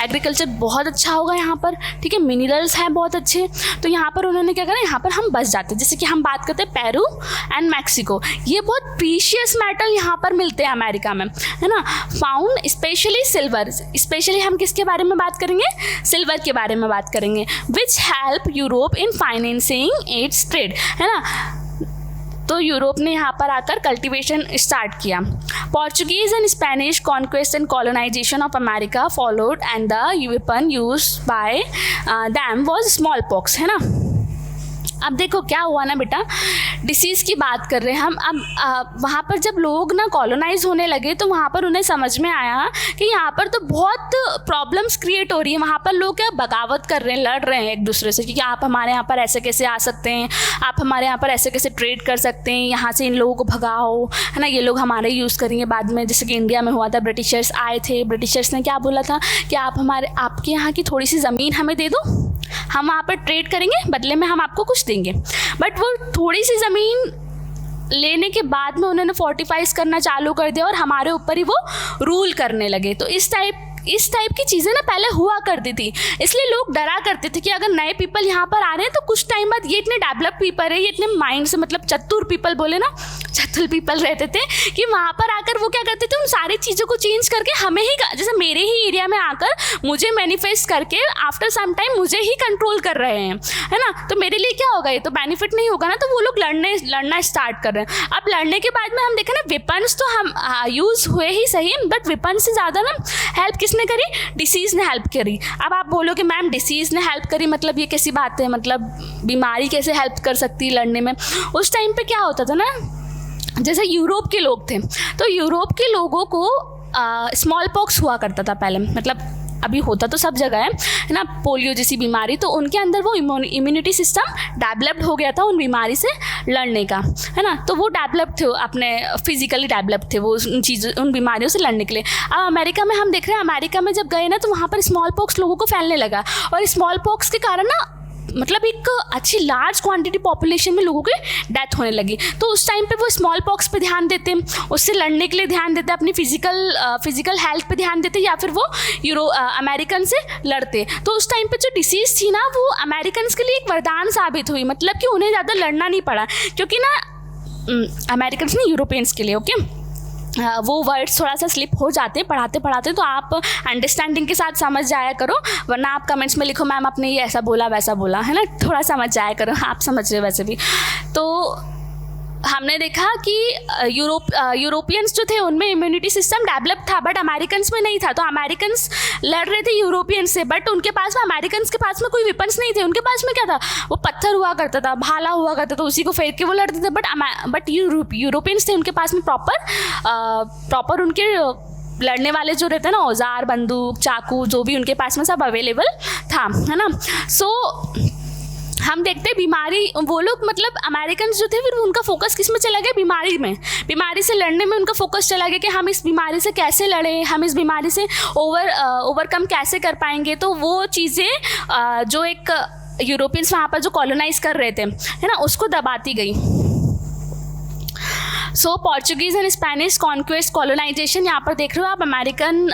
एग्रीकल्चर बहुत अच्छा होगा यहाँ पर, ठीक है, मिनरल्स हैं बहुत अच्छे। तो यहाँ पर उन्होंने क्या करा, यहाँ पर हम बस जाते हैं। जैसे कि हम बात करते हैं पेरू एंड मैक्सिको, ये बहुत प्रीशियस मेटल यहाँ पर मिलते हैं अमेरिका में, है ना। फाउंड स्पेशली सिल्वर, स्पेशली हम किसके बारे में बात करेंगे? सिल्वर के बारे में बात करेंगे। Which help Europe in financing its trade, है ना। तो यूरोप ने यहाँ पर आकर कल्टीवेशन स्टार्ट किया. Portuguese and Spanish conquest and colonisation of America followed and the weapon use by them was smallpox, है ना. अब देखो क्या हुआ ना बेटा, डिसीज़ की बात कर रहे हैं हम. अब वहाँ पर जब लोग ना कॉलोनाइज होने लगे तो वहाँ पर उन्हें समझ में आया कि यहाँ पर तो बहुत प्रॉब्लम्स क्रिएट हो रही है. वहाँ पर लोग क्या बगावत कर रहे हैं, लड़ रहे हैं एक दूसरे से कि आप हमारे यहाँ पर ऐसे कैसे आ सकते हैं, आप हमारे यहाँ पर ऐसे कैसे ट्रेड कर सकते हैं, यहाँ से इन लोगों को भगाओ, है ना, ये लोग हमारे यूज़ करेंगे बाद में. जैसे कि इंडिया में हुआ था, ब्रिटिशर्स आए थे, ब्रिटिशर्स ने क्या बोला था कि आप आपके यहाँ की थोड़ी सी ज़मीन हमें दे दो, हम वहाँ पर ट्रेड करेंगे, बदले में हम आपको कुछ देंगे. बट वो थोड़ी सी ज़मीन लेने के बाद में उन्होंने फोर्टिफाइज करना चालू कर दिया और हमारे ऊपर ही वो रूल करने लगे. तो इस टाइप की चीज़ें ना पहले हुआ करती थी, इसलिए लोग डरा करते थे कि अगर नए पीपल यहाँ पर आ रहे हैं तो कुछ टाइम बाद ये इतने डेवलप पीपल है, ये इतने माइंड से, मतलब चतुर पीपल बोले ना, चतुर पीपल रहते थे कि वहाँ पर आकर वो क्या करते थे, उन सारी चीज़ों को चेंज करके हमें ही, जैसे मेरे ही एरिया में आकर मुझे मैनिफेस्ट करके आफ्टर सम टाइम मुझे ही कंट्रोल कर रहे हैं, है ना. तो मेरे लिए क्या होगा, ये तो बेनिफिट नहीं होगा ना. तो वो लोग लड़ना स्टार्ट कर रहे हैं. अब लड़ने के बाद में हम देखें ना, वेपन्स तो हम यूज़ हुए ही सही, बट वेपन से ज़्यादा ना हेल्प किसने करी, डिसीज़ ने हेल्प करी. अब आप बोलोगे मैम डिसीज़ ने हेल्प करी, मतलब ये कैसी बात है, मतलब बीमारी कैसे हेल्प कर सकती है लड़ने में. उस टाइम पे क्या होता था ना, जैसे यूरोप के लोग थे तो यूरोप के लोगों को स्मॉल पॉक्स हुआ करता था पहले, मतलब अभी होता तो सब जगह है ना, पोलियो जैसी बीमारी. तो उनके अंदर वो इम्यूनिटी सिस्टम डेवलप्ड हो गया था उन बीमारी से लड़ने का, है ना. तो वो डेवलप थे, अपने फिजिकली डेवलप थे वो उन बीमारियों से लड़ने के लिए. अब अमेरिका में हम देख रहे हैं, अमेरिका में जब गए ना तो वहाँ पर स्मॉल पॉक्स लोगों को फैलने लगा और स्मॉल पॉक्स के कारण ना मतलब एक अच्छी लार्ज क्वांटिटी पॉपुलेशन में लोगों की डेथ होने लगी. तो उस टाइम पे वो स्मॉल पॉक्स पे ध्यान देते, उससे लड़ने के लिए ध्यान देते, अपनी फिजिकल हेल्थ पे ध्यान देते, या फिर वो अमेरिकन से लड़ते. तो उस टाइम पे जो डिसीज़ थी ना वो अमेरिकन के लिए एक वरदान साबित हुई, मतलब कि उन्हें ज़्यादा लड़ना नहीं पड़ा, क्योंकि ना अमेरिकन ने यूरोपियंस के लिए, ओके, वो वर्ड्स थोड़ा सा स्लिप हो जाते पढ़ाते पढ़ाते, तो आप अंडरस्टैंडिंग के साथ समझ जाया करो, वरना आप कमेंट्स में लिखो मैम आपने ये ऐसा बोला वैसा बोला, है ना. थोड़ा समझ जाया करो, आप समझ रहे वैसे भी. तो हमने देखा कि यूरोपियंस जो थे उनमें इम्यूनिटी सिस्टम डेवलप था, बट अमेरिकन्स में नहीं था. तो अमेरिकन्स लड़ रहे थे यूरोपियंस से, बट उनके पास में, अमेरिकन्स के पास में कोई वेपन्स नहीं थे. उनके पास में क्या था, वो पत्थर हुआ करता था, भाला हुआ करता था, उसी को फेंक के वो लड़ते थे. बट यूरोपियंस थे, उनके पास में प्रॉपर उनके लड़ने वाले जो रहते हैं ना, औजार, बंदूक, चाकू, जो भी उनके पास में सब अवेलेबल था, है ना. सो हम देखते हैं बीमारी, वो लोग मतलब अमेरिकन जो थे फिर उनका फोकस किस में चला गया, बीमारी में, बीमारी से लड़ने में उनका फोकस चला गया कि हम इस बीमारी से कैसे लड़ें, हम इस बीमारी से ओवरकम कैसे कर पाएंगे. तो वो चीज़ें जो एक यूरोपियंस वहाँ पर जो कॉलोनाइज कर रहे थे, है ना, उसको दबाती गई. So Portuguese and Spanish conquest colonization, यहाँ पर देख रहे हो आप,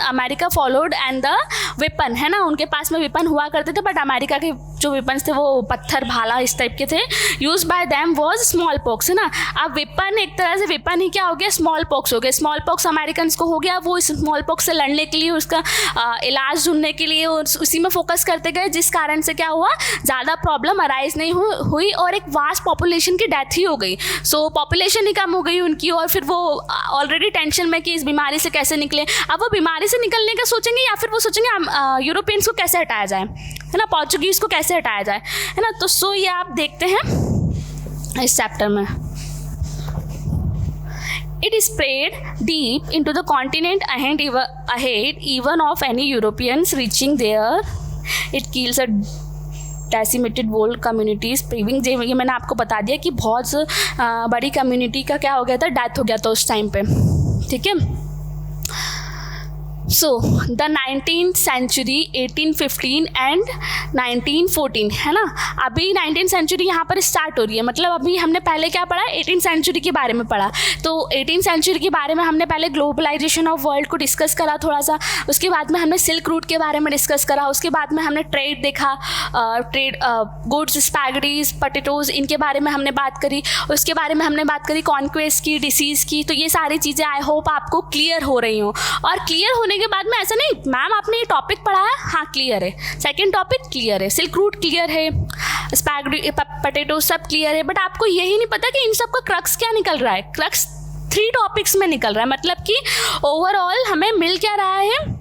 America followed and the weapon, है ना, उनके पास में वेपन हुआ करते थे, बट अमेरिका के जो वेपन्स थे वो पत्थर, भाला, इस टाइप के थे. Use by them was smallpox, है ना. अब वेपन एक तरह से वेपन ही क्या हो गया, स्मॉल पॉक्स हो गया. स्मॉल पॉक्स अमेरिकन को हो गया, वो स्मॉल पॉक्स से लड़ने के लिए, उसका इलाज ढूंढने के लिए उसी में फोकस करते गए, जिस कारण से क्या हुआ, ज़्यादा प्रॉब्लम अराइज नहीं हुई और एक वास्ट पॉपुलेशन की डेथ ही हो गई. सो पॉपुलेशन ही कम हो गई उनकी, और फिर वो ऑलरेडी टेंशन में कि इस बीमारी से कैसे निकले. अब वो बीमारी से निकलने का सोचेंगे या फिर वो सोचेंगे यूरोपियंस को कैसे हटाया जाए, है ना, पोर्चुगीज़ को कैसे हटाया जाए, है ना. तो सो ये आप देखते हैं इस चैप्टर में. It spread deep into the continent ahead even of any Europeans reaching there. It kills a decimated whole communities, proving ये मैंने आपको बता दिया कि बहुत बड़ी कम्युनिटी का क्या हो गया था, डेथ हो गया था उस टाइम पे, ठीक है. So the 19th century 1815 and 1914, है ना. अभी 19th century यहाँ पर स्टार्ट हो रही है, मतलब अभी हमने पहले क्या पढ़ा, 18th century के बारे में पढ़ा. तो 18th century के बारे में हमने पहले ग्लोबलाइजेशन ऑफ वर्ल्ड को डिस्कस करा थोड़ा सा, उसके बाद में हमने सिल्क रूट के बारे में डिस्कस करा, उसके बाद में हमने ट्रेड देखा, ट्रेड गुड्स, स्पैगेटीज, पोटैटोज, इनके बारे में हमने बात करी, उसके बारे में हमने बात करी कॉन्क्वेस्ट की, डिसीज़ की. तो ये सारी चीज़ें आई होप आपको क्लियर हो रही हों, और क्लियर होने के बाद में ऐसा नहीं मैम आपने ये टॉपिक पढ़ा है, हाँ क्लियर है, सेकंड टॉपिक क्लियर है, सिल्क रूट क्लियर है, स्पैगेटी पोटैटो सब क्लियर है, बट आपको यही नहीं पता कि इन सब का क्रक्स क्या निकल रहा है। क्रक्स 3 टॉपिक्स में निकल रहा है, मतलब कि ओवरऑल हमें मिल क्या रहा है।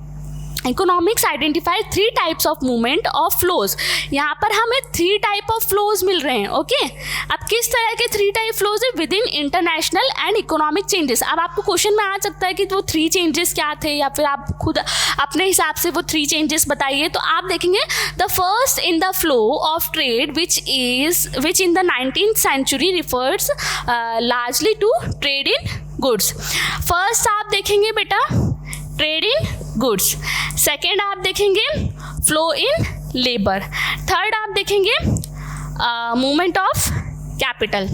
Economics identify 3 types of movement of flows. यहाँ पर हमें 3 टाइप ऑफ फ्लोज मिल रहे हैं। ओके, अब किस तरह के 3 टाइप फ्लोज है with in international and economic changes. अब आपको क्वेश्चन में आ सकता है कि वो 3 चेंजेस क्या थे, या फिर आप खुद अपने हिसाब से वो 3 चेंजेस बताइए। तो आप देखेंगे the first in the flow of trade which in the 19th century refers largely to trade in goods। First आप देखेंगे बेटा ट्रेड इन गुड्स, सेकेंड आप देखेंगे फ्लो इन लेबर, थर्ड आप देखेंगे movement of capital.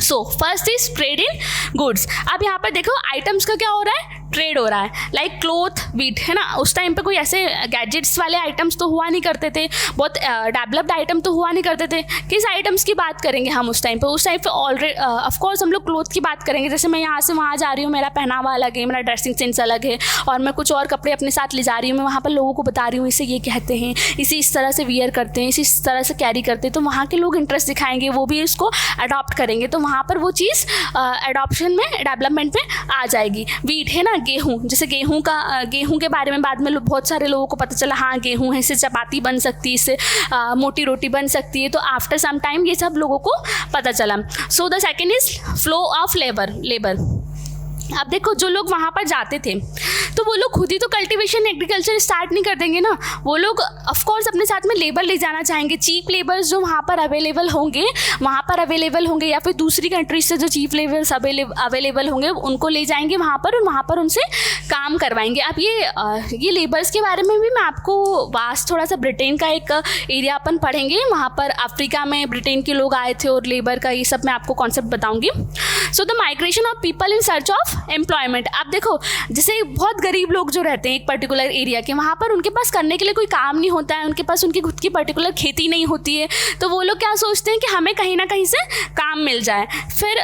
So first is trade in goods. अब यहाँ पर देखो आइटम्स का क्या हो रहा है, ट्रेड हो रहा है, लाइक क्लोथ वीट है ना। उस टाइम पे कोई ऐसे गैजेट्स वाले आइटम्स तो हुआ नहीं करते थे, बहुत डेवलप्ड आइटम तो हुआ नहीं करते थे। किस आइटम्स की बात करेंगे हम उस टाइम पे? उस टाइम पे ऑलरेडी ऑफकोर्स हम लोग क्लोथ की बात करेंगे। जैसे मैं यहाँ से वहाँ जा रही हूँ, मेरा पहनावा अलग है, मेरा ड्रेसिंग सेंस अलग है, और मैं कुछ और कपड़े अपने साथ ले जा रही हूँ, मैं वहाँ पर लोगों को बता रही हूँ इसे ये कहते हैं, इसे इस तरह से वियर करते हैं, इसे इस तरह से कैरी करते हैं, तो वहाँ के लोग इंटरेस्ट दिखाएंगे, वो भी इसको अडॉप्ट करेंगे, तो वहाँ पर वो चीज़ एडॉप्शन में, डेवलपमेंट में आ जाएगी। वीट है ना, गेहूँ, जैसे गेहूं के बारे में बाद में बहुत सारे लोगों को पता चला, हाँ गेहूं है, इससे चपाती बन सकती है, इससे मोटी रोटी बन सकती है, तो आफ्टर सम टाइम ये सब लोगों को पता चला। So the second is flow of labour. अब देखो जो लोग वहाँ पर जाते थे तो वो लोग खुद ही तो कल्टीवेशन एग्रीकल्चर स्टार्ट नहीं कर देंगे ना, वो लोग ऑफकोर्स अपने साथ में लेबर ले जाना चाहेंगे। चीप लेबर्स जो वहाँ पर अवेलेबल होंगे या फिर दूसरी कंट्रीज से जो चीप लेबर्स अवेलेबल होंगे उनको ले जाएंगे वहाँ पर, और वहाँ पर उनसे काम करवाएंगे। अब ये लेबर्स के बारे में भी मैं आपको वास्ट थोड़ा सा ब्रिटेन का एक एरिया अपन पढ़ेंगे, वहाँ पर अफ्रीका में ब्रिटेन के लोग आए थे और लेबर का ये सब मैं आपको कॉन्सेप्ट बताऊँगी। So the migration of people in search of employment. अब देखो जैसे बहुत गरीब लोग जो रहते हैं एक पर्टिकुलर एरिया के, वहाँ पर उनके पास करने के लिए कोई काम नहीं होता है, उनके पास उनकी खुद की पर्टिकुलर खेती नहीं होती है, तो वो लोग क्या सोचते हैं कि हमें कहीं ना कहीं से काम मिल जाए, फिर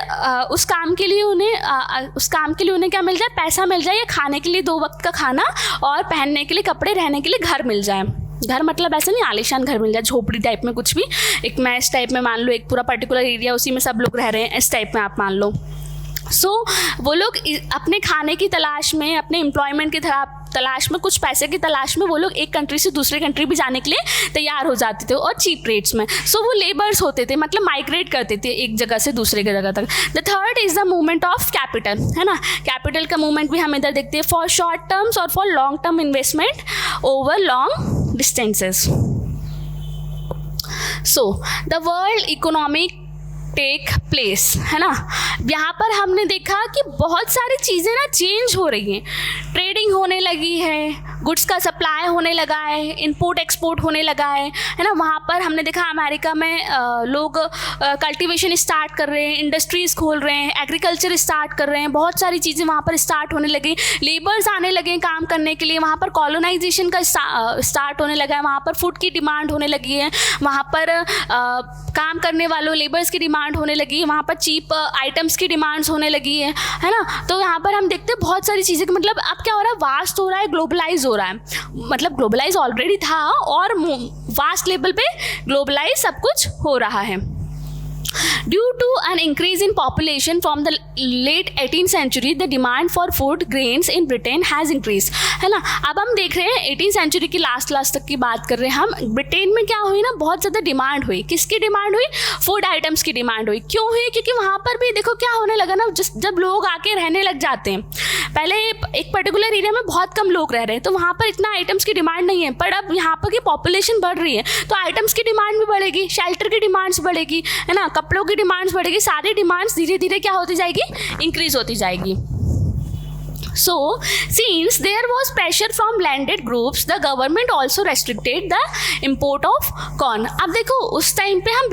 उस काम के लिए उन्हें क्या मिल जाए, पैसा मिल जाए, या खाने के लिए 2 वक्त का खाना और पहनने के लिए कपड़े, रहने के लिए घर मिल जाए। घर मतलब ऐसा नहीं आलीशान घर मिल जाए, झोपड़ी टाइप में कुछ भी, एक मैच टाइप में मान लो, एक पूरा पर्टिकुलर एरिया उसी में सब लोग रह रहे हैं, इस टाइप में आप मान लो। सो वो लोग अपने खाने की तलाश में, अपने एम्प्लॉयमेंट की तलाश में, कुछ पैसे की तलाश में वो लोग एक कंट्री से दूसरी कंट्री भी जाने के लिए तैयार हो जाते थे, और चीप रेट्स में। सो वो लेबर्स होते थे, मतलब माइग्रेट करते थे एक जगह से दूसरे जगह तक। The third is the movement of capital, है ना। कैपिटल का मूवमेंट भी हम इधर देखते हैं, फॉर शॉर्ट टर्म्स और for long term investment over long distances. So the world economic take place, है ना। यहाँ पर हमने देखा कि बहुत सारी चीज़ें ना चेंज हो रही हैं, ट्रेडिंग होने लगी है, गुड्स का सप्लाई होने लगा है, इंपोर्ट एक्सपोर्ट होने लगा है ना। वहाँ पर हमने देखा अमेरिका में लोग कल्टीवेशन स्टार्ट कर रहे हैं, इंडस्ट्रीज़ खोल रहे हैं, एग्रीकल्चर स्टार्ट कर रहे हैं, बहुत सारी चीज़ें वहाँ पर स्टार्ट होने लगी, लेबर्स आने लगे काम करने के लिए, वहाँ पर कॉलोनाइजेशन का स्टार्ट होने लगा है, वहाँ पर फूड की डिमांड होने लगी है, वहाँ पर काम करने वालों लेबर्स की डिमांड होने लगी है, वहाँ पर चीप आइटम्स की डिमांड्स होने लगी है ना। तो यहाँ पर हम देखते हैं बहुत सारी चीज़ें, मतलब अब क्या हो रहा है, वास्ट हो रहा है, ग्लोबलाइज हो रहा है, मतलब ग्लोबलाइज ऑलरेडी था और वास्ट लेवल पे ग्लोबलाइज सब कुछ हो रहा है। Due to an increase in population from the late 18th century, the demand for food grains in Britain has increased, है ना। अब हम देख रहे हैं 18th century की लास्ट तक की बात कर रहे हैं हम। ब्रिटेन में क्या हुई ना, बहुत ज़्यादा डिमांड हुई। किसकी डिमांड हुई? फूड आइटम्स की डिमांड हुई। क्यों हुई? क्योंकि वहाँ पर भी देखो क्या होने लगा ना, जब लोग आके रहने लग जाते हैं, पहले एक पर्टिकुलर एरिया में बहुत कम लोग रह रहे हैं, तो वहाँ पर इतना आइटम्स की डिमांड नहीं है, पर अब यहाँ पर की पॉपुलेशन बढ़ रही है, तो आइटम्स की डिमांड भी बढ़ेगी, शेल्टर की डिमांड्स बढ़ेगी, है ना, कपड़ों की डिमांड्स बढ़ेगी, सारी डिमांड्स धीरे धीरे क्या होती जाएगी, इंक्रीज होती जाएगी। So, since there was pressure from landed groups, the government also restricted the import of corn. अब देखो उस टाइम पे हम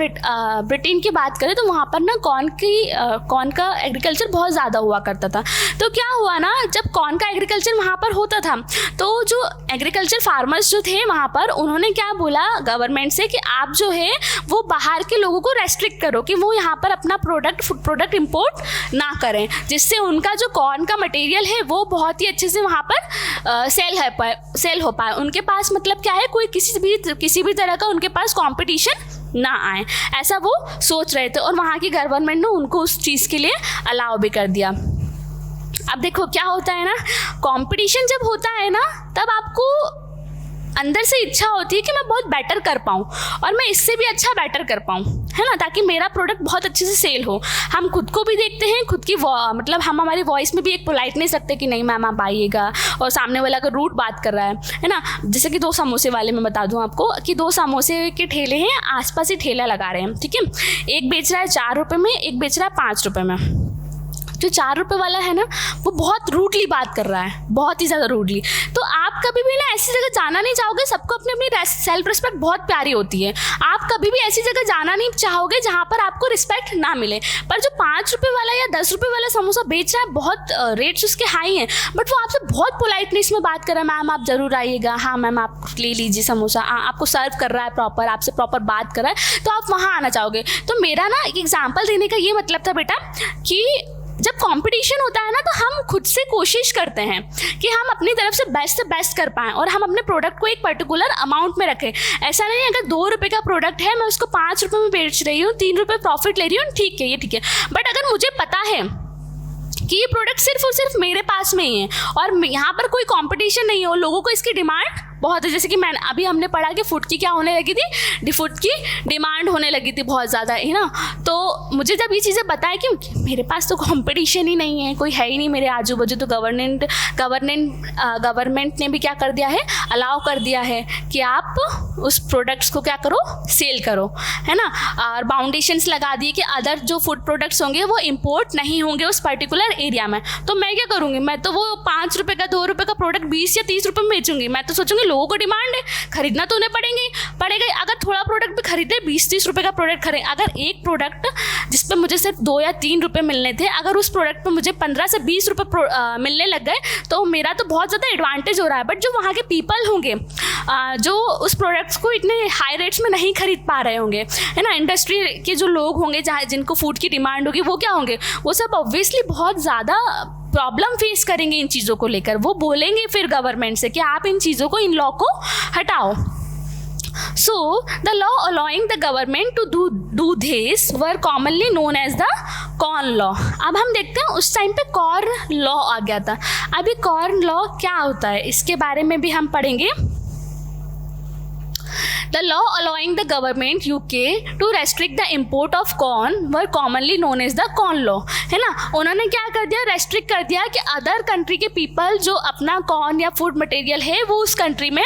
ब्रिटेन की बात करें तो वहाँ पर ना कॉर्न का एग्रीकल्चर बहुत ज़्यादा हुआ करता था। तो क्या हुआ ना, जब कॉर्न का एग्रीकल्चर वहाँ पर होता था तो जो एग्रीकल्चर फार्मर्स जो थे वहाँ पर, उन्होंने क्या बोला गवर्नमेंट से कि आप जो है वो बाहर के लोगों को रेस्ट्रिक्ट करो कि वो यहाँ पर अपना फूड प्रोडक्ट इम्पोर्ट ना करें, जिससे उनका जो कॉर्न का मटेरियल है वो वो बहुत ही अच्छे से वहाँ पर सेल हो पाए। उनके पास मतलब क्या है, कोई किसी भी तरह का उनके पास कंपटीशन ना आए, ऐसा वो सोच रहे थे। और वहाँ की गवर्नमेंट ने उनको उस चीज़ के लिए अलाउ भी कर दिया। अब देखो क्या होता है ना, कंपटीशन जब होता है ना, तब आपको अंदर से इच्छा होती है कि मैं बहुत बेटर कर पाऊँ और मैं इससे भी अच्छा बेटर कर पाऊँ, है ना, ताकि मेरा प्रोडक्ट बहुत अच्छे से सेल हो। हम खुद को भी देखते हैं, खुद की मतलब हम हमारी वॉइस में भी एक पोलाइटनेस रखते हैं कि नहीं मैम आप आइएगा, और सामने वाला अगर रूट बात कर रहा है ना। जैसे कि 2 समोसे वाले मैं बता दूं आपको कि 2 समोसे के ठेले हैं, आसपास ही ठेला लगा रहे हैं, ठीक है। एक बेच रहा है 4 रुपये में, एक बेच रहा है 5 रुपये में। जो 4 रुपये वाला है ना, वो बहुत रूडली बात कर रहा है, बहुत ही ज़्यादा रूडली। तो आप कभी भी ना ऐसी जगह जाना नहीं चाहोगे। सबको अपनी अपनी सेल्फ रिस्पेक्ट बहुत प्यारी होती है। आप कभी भी ऐसी जगह जाना नहीं चाहोगे जहाँ पर आपको रिस्पेक्ट ना मिले। पर जो 5 रुपये वाला या 10 रुपये वाला समोसा बेच रहा है, बहुत रेट्स उसके हाई हैं, बट वो आपसे बहुत पोलाइटनेस में बात कर रहा है, मैम आप ज़रूर आइएगा, हाँ मैम आप ले लीजिए समोसा, आपको सर्व कर रहा है प्रॉपर, आपसे प्रॉपर बात कर रहा है, तो आप वहाँ आना चाहोगे। तो मेरा ना एक एग्जाम्पल देने का ये मतलब था बेटा कि जब कंपटीशन होता है ना, तो हम खुद से कोशिश करते हैं कि हम अपनी तरफ से बेस्ट कर पाएँ और हम अपने प्रोडक्ट को एक पर्टिकुलर अमाउंट में रखें। ऐसा नहीं अगर 2 रुपये का प्रोडक्ट है, मैं उसको 5 रुपये में बेच रही हूँ, 3 रुपये प्रॉफिट ले रही हूँ, ठीक है, ये ठीक है। बट अगर मुझे पता है कि ये प्रोडक्ट सिर्फ और सिर्फ मेरे पास में ही है और यहाँ पर कोई कंपटीशन नहीं है और लोगों को इसकी डिमांड बहुत है, जैसे कि अभी हमने पढ़ा कि फूड की क्या होने लगी थी, फूड की डिमांड होने लगी थी बहुत ज़्यादा, है ना। तो मुझे जब ये चीज़ें बताएं कि मेरे पास तो कंपटीशन ही नहीं है, कोई है ही नहीं मेरे आजू बाजू, तो गवर्नमेंट ने भी क्या कर दिया है, अलाउ कर दिया है कि आप उस प्रोडक्ट्स को क्या करो, सेल करो, है ना। और बाउंडेशंस लगा दिए कि अदर जो फूड प्रोडक्ट्स होंगे वो इम्पोर्ट नहीं होंगे उस पर्टिकुलर एरिया में। तो मैं क्या करूँगी, मैं तो वो 5 रुपये का 2 रुपये का प्रोडक्ट 20 या 30 रुपये में बेचूंगी। मैं तो सोचूंगी लोगों को डिमांड है, खरीदना तो उन्हें पड़ेगा। अगर थोड़ा प्रोडक्ट भी खरीदे, 20-30 रुपये का प्रोडक्ट खरीदे, अगर एक प्रोडक्ट जिस पे मुझे सिर्फ 2 या 3 रुपये मिलने थे, अगर उस प्रोडक्ट पे मुझे 15 से 20 रुपये मिलने लग गए, तो मेरा तो बहुत ज़्यादा एडवांटेज हो रहा है। बट जो वहाँ के पीपल होंगे जो उस प्रोडक्ट्स को इतने हाई रेट्स में नहीं खरीद पा रहे होंगे, है ना, इंडस्ट्री के जो लोग होंगे जहाँ जिनको फूड की डिमांड होगी, वो क्या होंगे, वो सब ऑब्वियसली बहुत ज़्यादा प्रॉब्लम फेस करेंगे इन चीज़ों को लेकर। वो बोलेंगे फिर गवर्नमेंट से कि आप इन चीज़ों को, इन लॉ को हटाओ। So the law allowing the government to do this were commonly known as the corn law. अब हम देखते हैं उस टाइम पे कॉर्न लॉ आ गया था। अभी कॉर्न लॉ क्या होता है इसके बारे में भी हम पढ़ेंगे। The law allowing the government UK to restrict the import of corn were commonly known as the corn law, है ना। उन्होंने क्या कर दिया, रेस्ट्रिक्ट कर दिया कि अदर कंट्री के पीपल जो अपना कॉर्न या फूड मटेरियल है वो उस कंट्री में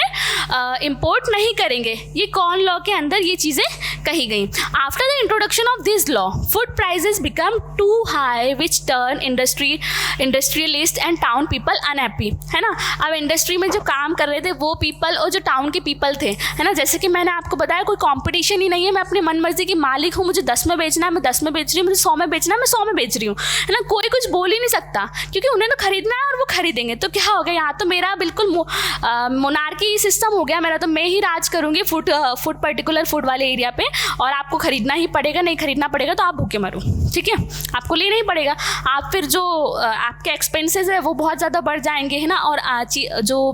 इंपोर्ट नहीं करेंगे। ये कॉर्न लॉ के अंदर ये चीज़ें कही गई। After the introduction of this law, food prices become too high which turn industrialist and town people unhappy, है ना। अब इंडस्ट्री में जो काम कर रहे थे वो पीपल और जो टाउन के पीपल थे, है ना, जैसे कि मैंने आपको बताया कोई कंपटीशन ही नहीं है, मैं अपनी मनमर्जी की मालिक हूँ, मुझे 10 में बेचना है मैं 10 में बेच रही हूँ, मुझे 100 में बेचना है मैं 100 में बेच रही हूँ, है ना। कोई कुछ बोल ही नहीं सकता क्योंकि उन्हें तो खरीदना है और वो खरीदेंगे। तो क्या हो गया, यहाँ तो मेरा बिल्कुल मोनार्की सिस्टम हो गया मेरा, तो मैं ही राज करूँगी फूड पर्टिकुलर फूड वाले एरिया पे, और आपको खरीदना ही पड़ेगा, नहीं खरीदना पड़ेगा तो आप भूखे मरो, ठीक है, आपको लेना ही पड़ेगा। आप फिर जो आपके एक्सपेंसेस है वो बहुत ज़्यादा बढ़ जाएंगे, है ना, और जो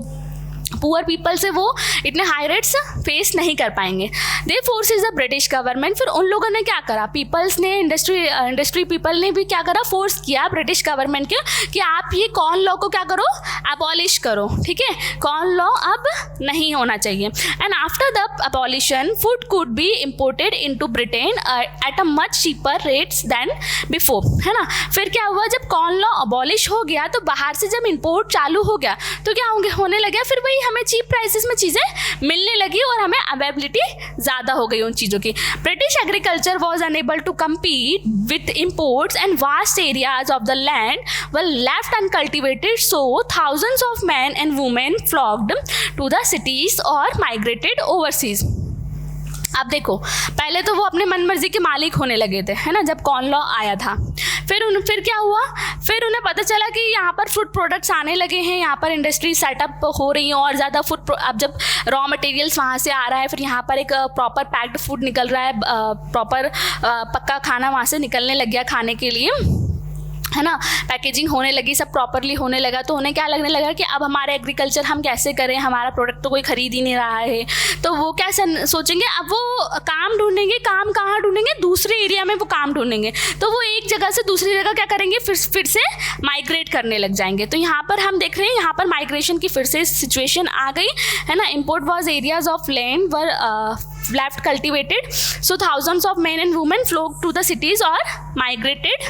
पुअर पीपल्स है वो इतने हाई रेट्स फेस नहीं कर पाएंगे। दे फोर्सेस द ब्रिटिश गवर्नमेंट, फिर उन लोगों ने क्या करा, पीपल्स ने, इंडस्ट्री पीपल ने भी क्या करा, फोर्स किया ब्रिटिश गवर्नमेंट के कि आप ये कॉर्न लॉ को क्या करो, अबॉलिश करो, ठीक है, कॉर्न लॉ अब नहीं होना चाहिए। And after the abolition food could be imported into Britain at a much cheaper rates than before, है ना। फिर क्या हुआ, जब कॉर्न लॉ अबॉलिश हो गया तो बाहर से जब इम्पोर्ट चालू हो गया तो क्या होने लगा, फिर वही हमें चीप प्राइसेस में चीज़ें मिलने लगी और हमें अवेलेबिलिटी ज़्यादा हो गई उन चीज़ों की। British agriculture was unable to compete with imports and vast areas of the land were left uncultivated, so thousands of men and women flocked to the cities और माइग्रेटेड ओवरसीज। अब देखो, पहले तो वो अपने मनमर्जी के मालिक होने लगे थे, है ना, जब कॉर्न लॉ आया था। फिर क्या हुआ, फिर उन्हें पता चला कि यहाँ पर फूड प्रोडक्ट्स आने लगे हैं, यहाँ पर इंडस्ट्री सेटअप हो रही है और ज़्यादा अब जब रॉ मटेरियल्स वहाँ से आ रहा है, फिर यहाँ पर एक प्रॉपर पैक्ड फूड निकल रहा है, प्रॉपर पक्का खाना वहाँ से निकलने लग गया खाने के लिए, है ना, पैकेजिंग होने लगी, सब प्रॉपरली होने लगा, तो उन्हें क्या लगने लगा कि अब हमारा एग्रीकल्चर हम कैसे करें, हमारा प्रोडक्ट तो कोई खरीद ही नहीं रहा है। तो वो क्या सोचेंगे, अब वो काम ढूंढेंगे, काम कहाँ ढूंढेंगे, दूसरे एरिया में वो काम ढूंढेंगे। तो वो एक जगह से दूसरी जगह क्या करेंगे, फिर से माइग्रेट करने लग जाएंगे। तो यहाँ पर हम देख रहे हैं, यहाँ पर माइग्रेशन की फिर से सिचुएशन आ गई है ना। Import was areas of land were left cultivated, so thousands of men and women flocked to the cities or migrated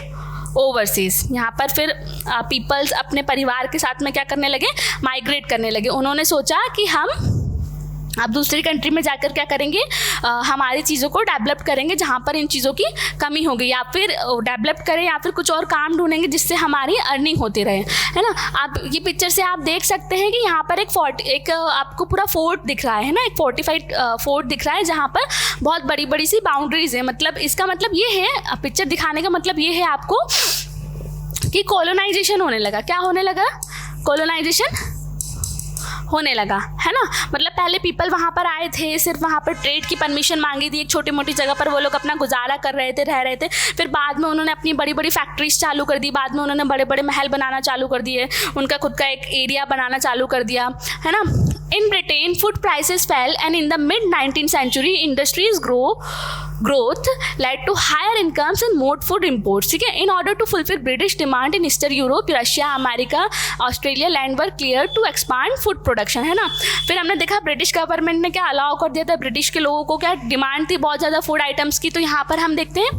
overseas। यहाँ पर फिर पीपल्स अपने परिवार के साथ में क्या करने लगे, माइग्रेट करने लगे। उन्होंने सोचा कि हम अब दूसरी कंट्री में जाकर क्या करेंगे, हमारी चीज़ों को डेवलप करेंगे जहाँ पर इन चीज़ों की कमी होगी, या फिर डेवलप करें या फिर कुछ और काम ढूंढेंगे जिससे हमारी अर्निंग होती रहे, है ना। आप ये पिक्चर से आप देख सकते हैं कि यहाँ पर एक आपको पूरा फोर्ट दिख रहा है ना, एक फोर्टिफाइड फोर्ट दिख रहा है जहाँ पर बहुत बड़ी बड़ी सी बाउंड्रीज है। मतलब इसका मतलब ये है, पिक्चर दिखाने का मतलब ये है आपको कि कॉलोनाइजेशन होने लगा। क्या होने लगा, कॉलोनाइजेशन होने लगा, है ना। मतलब पहले पीपल वहाँ पर आए थे, सिर्फ वहाँ पर ट्रेड की परमिशन मांगी थी, एक छोटी मोटी जगह पर वो लोग अपना गुजारा कर रहे थे, रह रहे थे। फिर बाद में उन्होंने अपनी बड़ी बड़ी फैक्ट्रीज चालू कर दी, बाद में उन्होंने बड़े बड़े महल बनाना चालू कर दिए, उनका खुद का एक एरिया बनाना चालू कर दिया, है ना। In Britain, food prices fell, and in the mid-19th century, industries growth led to higher incomes and more food imports. ठीक है, in order to fulfill British demand in Eastern Europe, Russia, America, Australia, land were cleared to expand food production, है ना। फिर हमने देखा British government ने क्या allow कर दिया था, ब्रिटिश के लोगों को क्या डिमांड थी बहुत ज़्यादा फूड आइटम्स की। तो यहाँ पर हम देखते हैं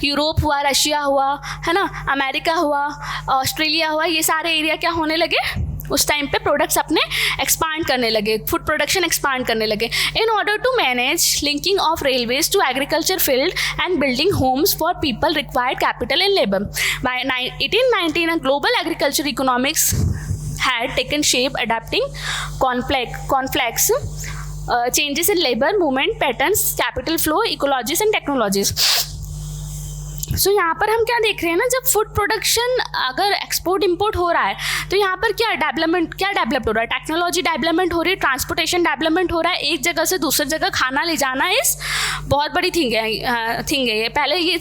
यूरोप हुआ, रशिया हुआ, है ना, अमेरिका हुआ, ऑस्ट्रेलिया हुआ, ये सारे एरिया क्या होने लगे, उस टाइम पे प्रोडक्ट्स अपने एक्सपांड करने लगे, फूड प्रोडक्शन एक्सपांड करने लगे। In order to manage linking of railways to agriculture field and building homes for people required capital and labour. By 1819 global agriculture economics had taken shape, adapting complex changes in labor movement patterns, capital flow, ecologies and technologies। सो यहाँ पर हम क्या देख रहे हैं ना, जब food production अगर एक्सपोर्ट इंपोर्ट हो रहा है तो यहाँ पर क्या डेवलप हो रहा है, टेक्नोलॉजी डेवलपमेंट हो रही है, ट्रांसपोर्टेशन डेवलपमेंट हो रहा है। एक जगह से दूसरी जगह खाना ले जाना इस बहुत बड़ी थिंग है ये। पहले ये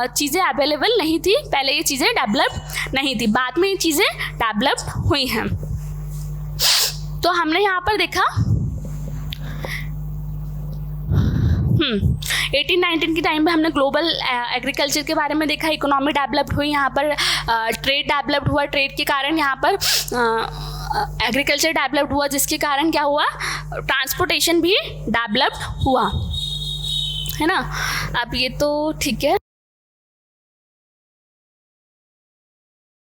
चीज़ें अवेलेबल नहीं थी, पहले ये चीज़ें डेवलप नहीं थी, बाद में ये चीज़ें डेवलप हुई हैं। तो हमने यहाँ पर देखा 1819 के टाइम पे हमने ग्लोबल एग्रीकल्चर के बारे में देखा, इकोनॉमी डेवलप्ड हुई, यहाँ पर ट्रेड डेवलप्ड हुआ, ट्रेड के कारण यहाँ पर एग्रीकल्चर डेवलप्ड हुआ, जिसके कारण क्या हुआ, ट्रांसपोर्टेशन भी डेवलप्ड हुआ, है ना। अब ये तो ठीक है।